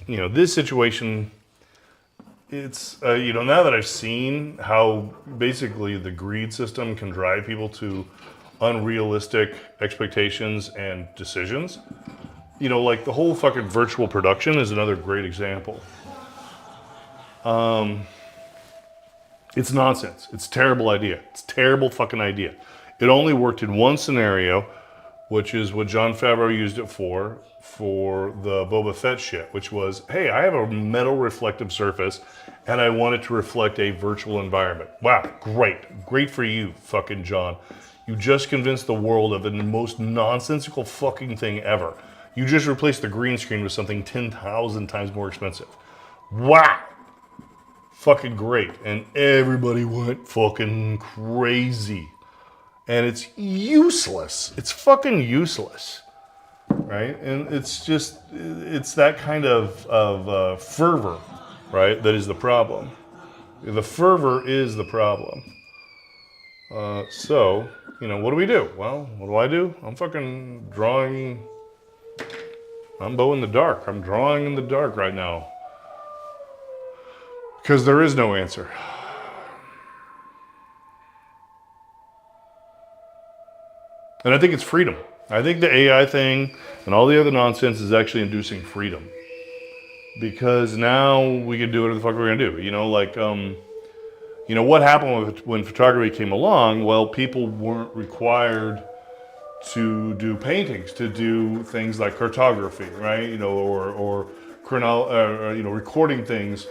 you know, this situation, it's, you know, now that I've seen how basically the greed system can drive people to unrealistic expectations and decisions, you know, like the whole fucking virtual production is another great example. It's nonsense. It's a terrible idea. It's a terrible fucking idea. It only worked in one scenario, which is what Jon Favreau used it for the Boba Fett shit, which was, hey, I have a metal reflective surface and I want it to reflect a virtual environment. Wow, great. Great for you, fucking John. You just convinced the world of the most nonsensical fucking thing ever. You just replaced the green screen with something 10,000 times more expensive. Wow. Fucking great. And everybody went fucking crazy. And it's useless. It's fucking useless. Right? And it's that kind of fervor, right, that is the problem. The fervor is the problem. So, you know, what do we do? Well, what do? I'm fucking drawing. I'm bow in the dark. I'm drawing in the dark right now. Because there is no answer. And I think it's freedom. I think the AI thing and all the other nonsense is actually inducing freedom. because now we can do whatever the fuck we're gonna do. You know, like, you know, what happened when photography came along? Well, people weren't required to do paintings, to do things like cartography, right? You know, or you know, recording things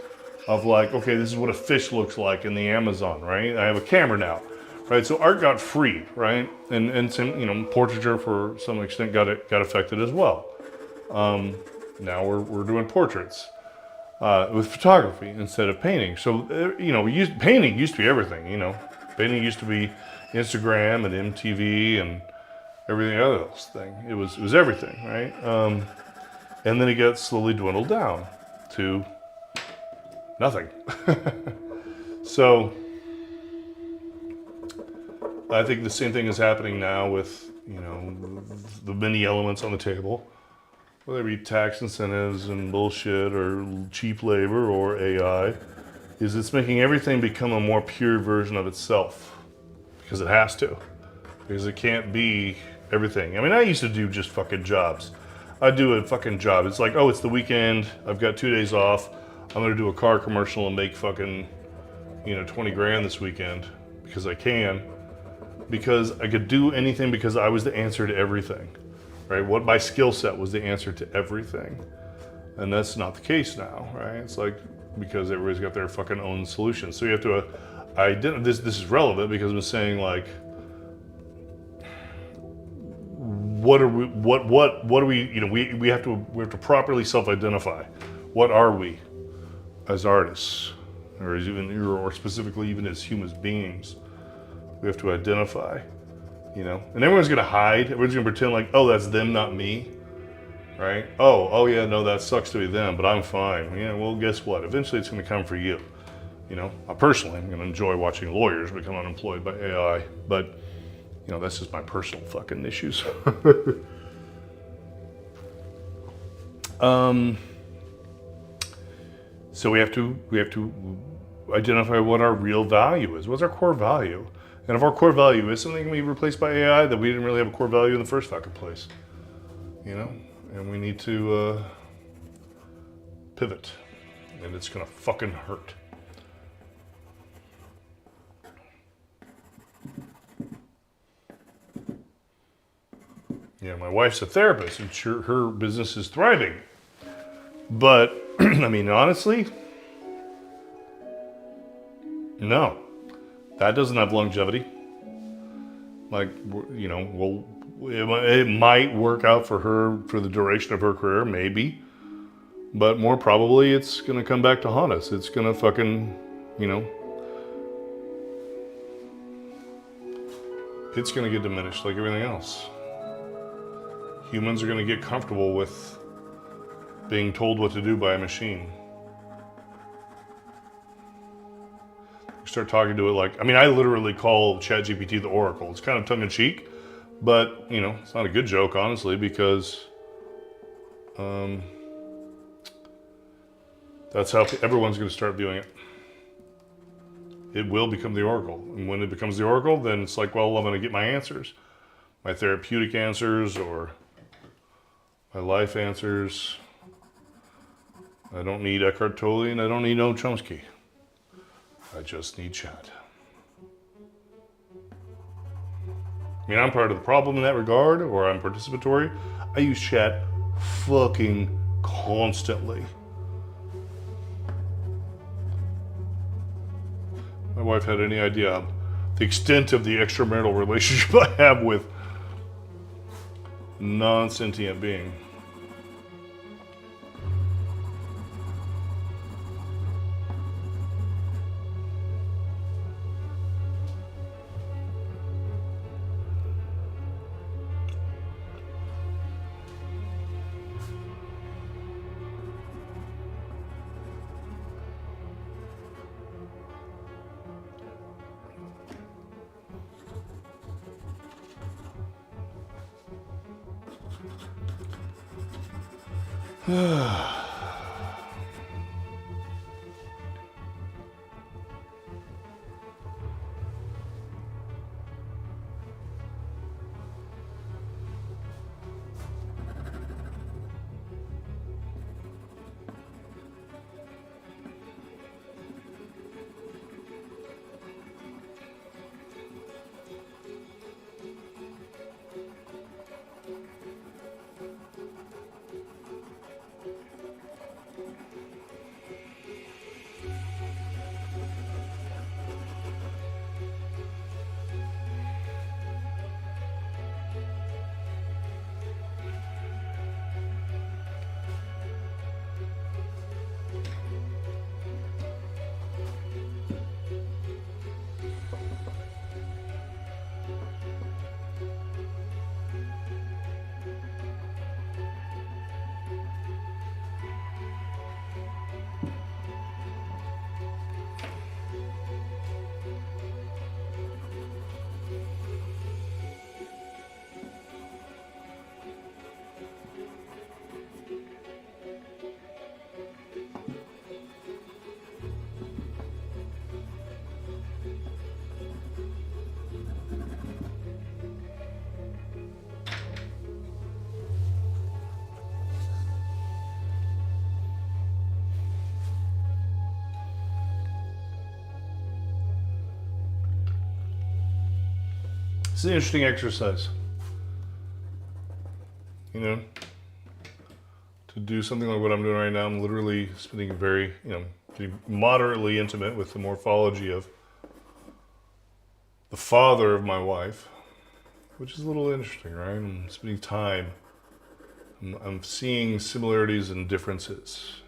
of like, okay, this is what a fish looks like in the Amazon, right? I have a camera now, right? So art got freed, right? And some, you know, portraiture for some extent got affected as well. Now we're doing portraits with photography instead of painting. So you know, painting used to be everything. You know, painting used to be Instagram and MTV and everything else thing. It was everything, right? And then it got slowly dwindled down to nothing. So I think the same thing is happening now with, you know, the many elements on the table, whether it be tax incentives and bullshit or cheap labor or AI, is it's making everything become a more pure version of itself because it has to. Because it can't be everything. I mean, I used to do just fucking jobs. I do a fucking job. It's like, oh, it's the weekend. I've got 2 days off. I'm gonna do a car commercial and make fucking, you know, 20 grand this weekend because I can. Because I could do anything because I was the answer to everything, right? What my skill set was the answer to everything. And that's not the case now, right? It's like, because everybody's got their fucking own solution. So you have to, this is relevant because I'm saying like, what are we, you know, we have to properly self-identify. What are we as artists, or specifically even as human beings? We have to identify, you know, and everyone's gonna hide. Everyone's gonna pretend like, oh, that's them, not me, right? Oh yeah, no, that sucks to be them, but I'm fine. Yeah, well, guess what? Eventually, it's gonna come for you. You know, I personally am gonna enjoy watching lawyers become unemployed by AI, but you know, that's just my personal fucking issues. So we have to identify what our real value is. What's our core value? And if our core value is something that can be replaced by AI, then we didn't really have a core value in the first fucking place. You know? And we need to pivot. And it's gonna fucking hurt. Yeah, my wife's a therapist and sure her business is thriving. But, I mean, honestly, no. That doesn't have longevity. Like, you know, well, it might work out for her for the duration of her career, maybe. But more probably, it's going to come back to haunt us. It's going to fucking, you know, it's going to get diminished like everything else. Humans are going to get comfortable with being told what to do by a machine. Start talking to it like, I mean, I literally call ChatGPT the Oracle. It's kind of tongue-in-cheek, but, you know, it's not a good joke, honestly, because that's how everyone's going to start viewing it. It will become the Oracle. And when it becomes the Oracle, then it's like, well, I'm going to get my answers. My therapeutic answers or my life answers. I don't need Eckhart Tolle and I don't need Noam Chomsky. I just need chat. I mean, I'm part of the problem in that regard, or I'm participatory. I use chat fucking constantly. My wife had any idea the extent of the extramarital relationship I have with non-sentient being. It's an interesting exercise. You know, to do something like what I'm doing right now, I'm literally spending very, getting moderately intimate with the morphology of the father of my wife, which is a little interesting, right? I'm spending time. I'm seeing similarities and differences.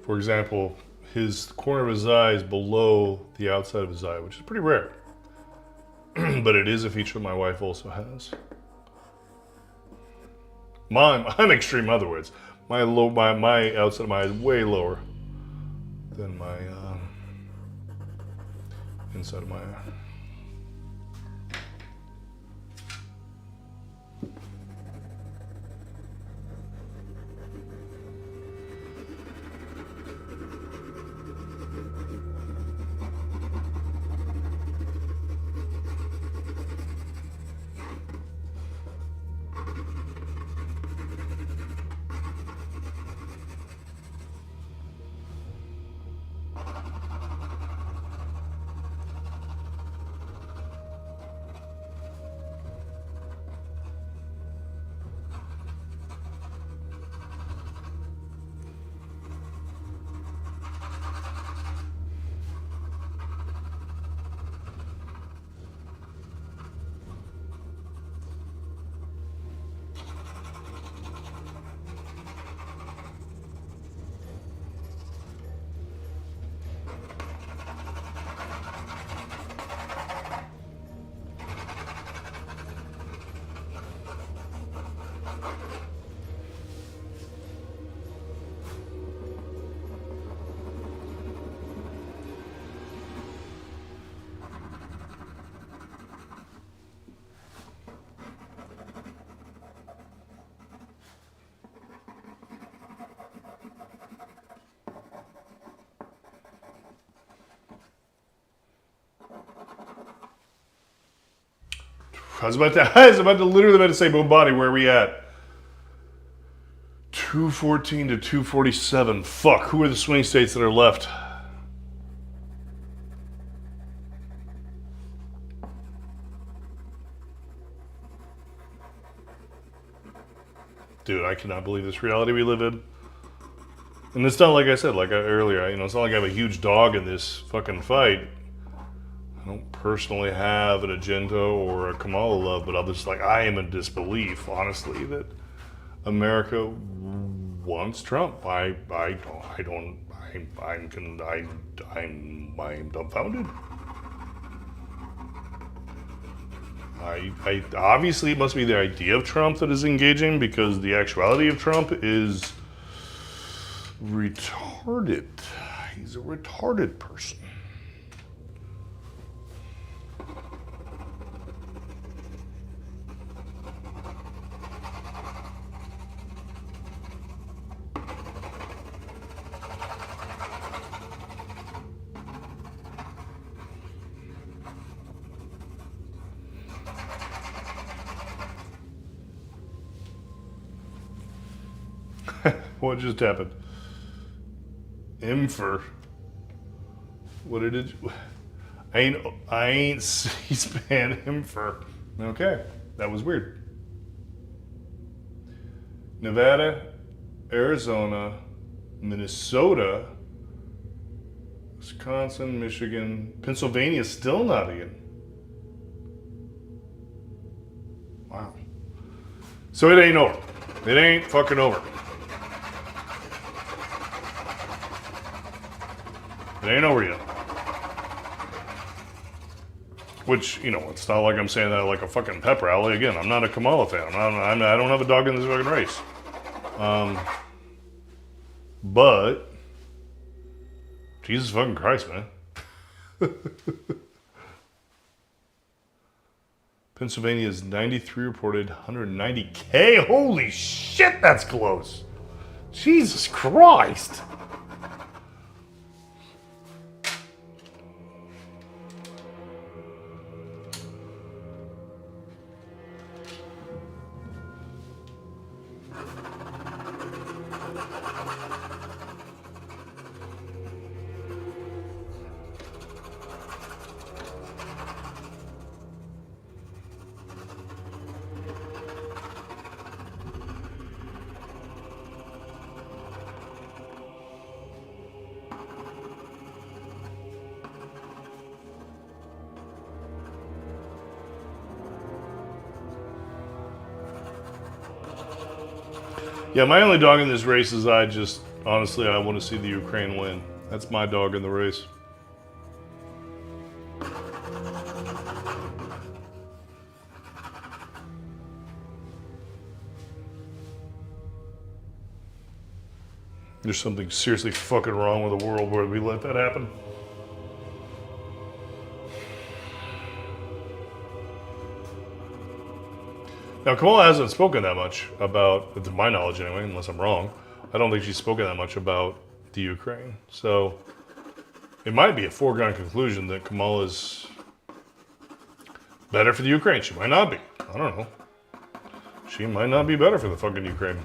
For example, his corner of his eye is below the outside of his eye, which is pretty rare. But it is a feature my wife also has. I'm extreme otherwise. My outside of my eye is way lower than my inside of my eye. I was about to say, Bobati, where are we at? 214 to 247. Fuck, who are the swing states that are left? Dude, I cannot believe this reality we live in. And it's not like I said, earlier, it's not like I have a huge dog in this fucking fight. I don't personally have an agenda or a Kamala love, but I am in disbelief, honestly, that America wants Trump. I'm dumbfounded. I obviously it must be the idea of Trump that is engaging, because the actuality of Trump is retarded. He's a retarded person. What just happened? Infer. What did it? I ain't C-SPAN Infer. Okay, that was weird. Nevada, Arizona, Minnesota, Wisconsin, Michigan, Pennsylvania still not in. Wow. So it ain't over. It ain't fucking over. It ain't over yet. Which, it's not like I'm saying that like a fucking pep rally. Again, I'm not a Kamala fan. I don't have a dog in this fucking race. But, Jesus fucking Christ, man. Pennsylvania is 93 reported, 190K. Holy shit, that's close. Jesus Christ. Yeah, my only dog in this race is honestly, I want to see the Ukraine win. That's my dog in the race. There's something seriously fucking wrong with the world where we let that happen. Now, Kamala hasn't spoken that much about, to my knowledge anyway, unless I'm wrong. I don't think she's spoken that much about the Ukraine. So it might be a foregone conclusion that Kamala's better for the Ukraine. She might not be. I don't know. She might not be better for the fucking Ukraine.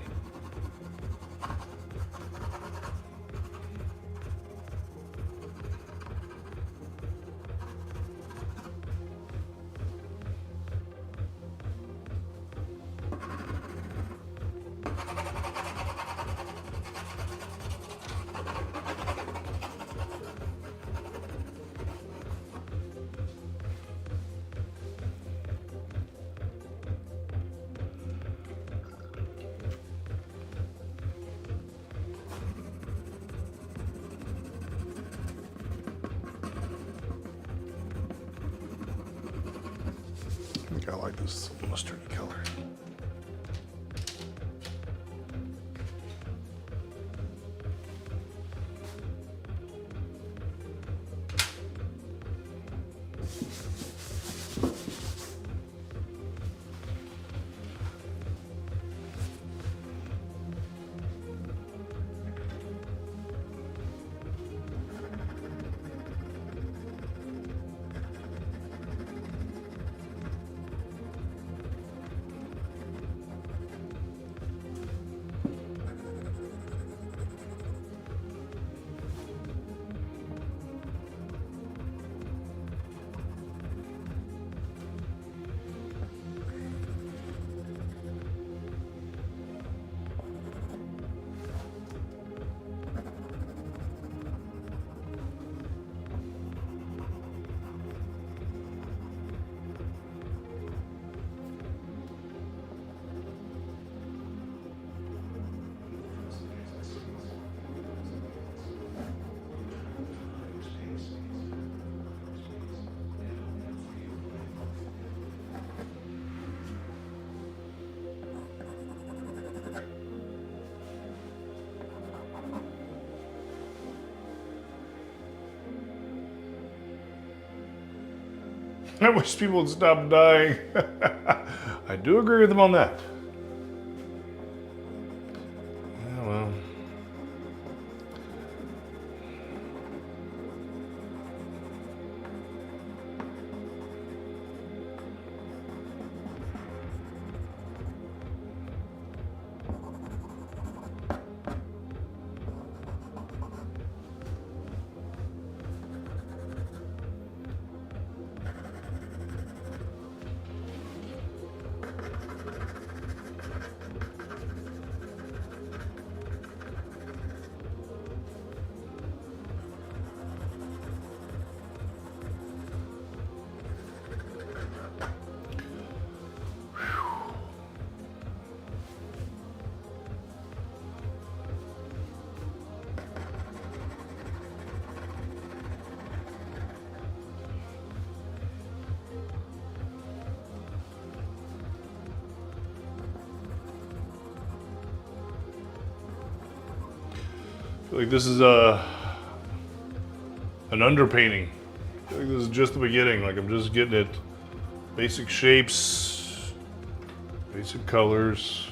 I think I like this mustardy color. I wish people would stop dying. I do agree with them on that. Yeah, well. I feel like this is an underpainting. I feel like this is just the beginning. Like I'm just getting it. Basic shapes, basic colors.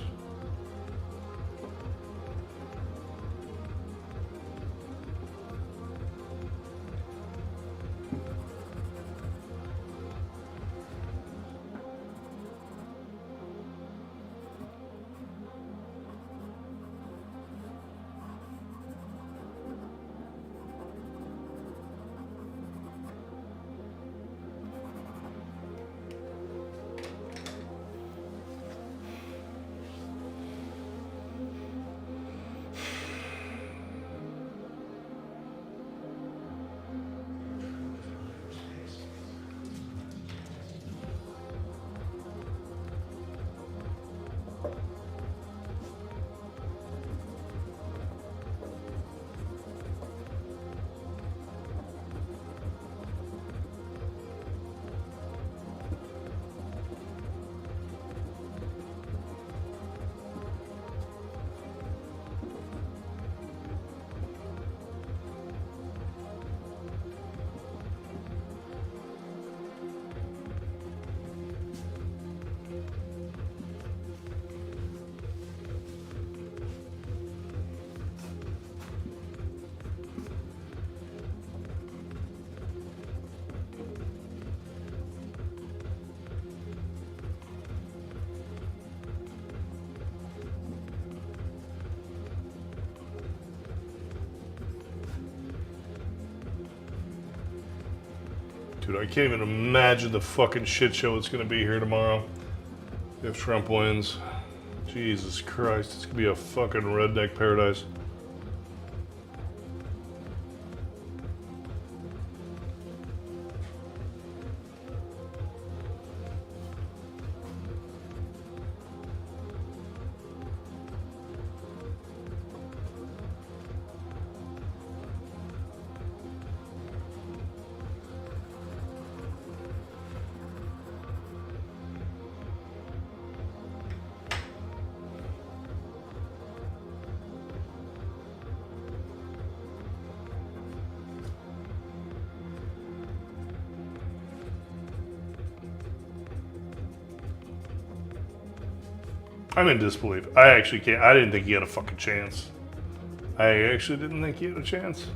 Dude, I can't even imagine the fucking shit show it's gonna be here tomorrow if Trump wins. Jesus Christ, it's gonna be a fucking redneck paradise. I'm in disbelief. I actually can't. I didn't think he had a fucking chance. I actually didn't think he had a chance.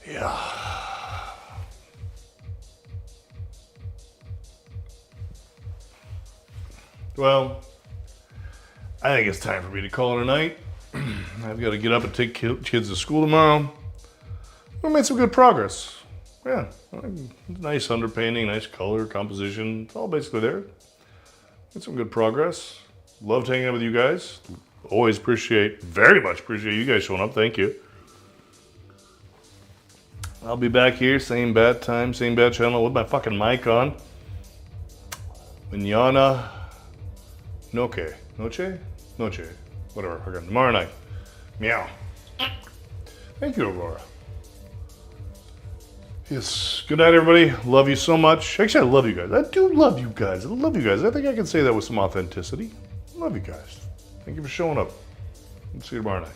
Yeah. Well, I think it's time for me to call it a night. I've got to get up and take kids to school tomorrow. We made some good progress. Yeah, nice underpainting, nice color composition. It's all basically there. Made some good progress. Loved hanging out with you guys. Always very much appreciate you guys showing up. Thank you. I'll be back here, same bad time, same bad channel with my fucking mic on. Mañana, noche, whatever. Okay, tomorrow night. Meow. Thank you, Aurora. Yes, good night, everybody. Love you so much. Actually, I love you guys. I do love you guys. I love you guys. I think I can say that with some authenticity. Love you guys. Thank you for showing up. See you tomorrow night.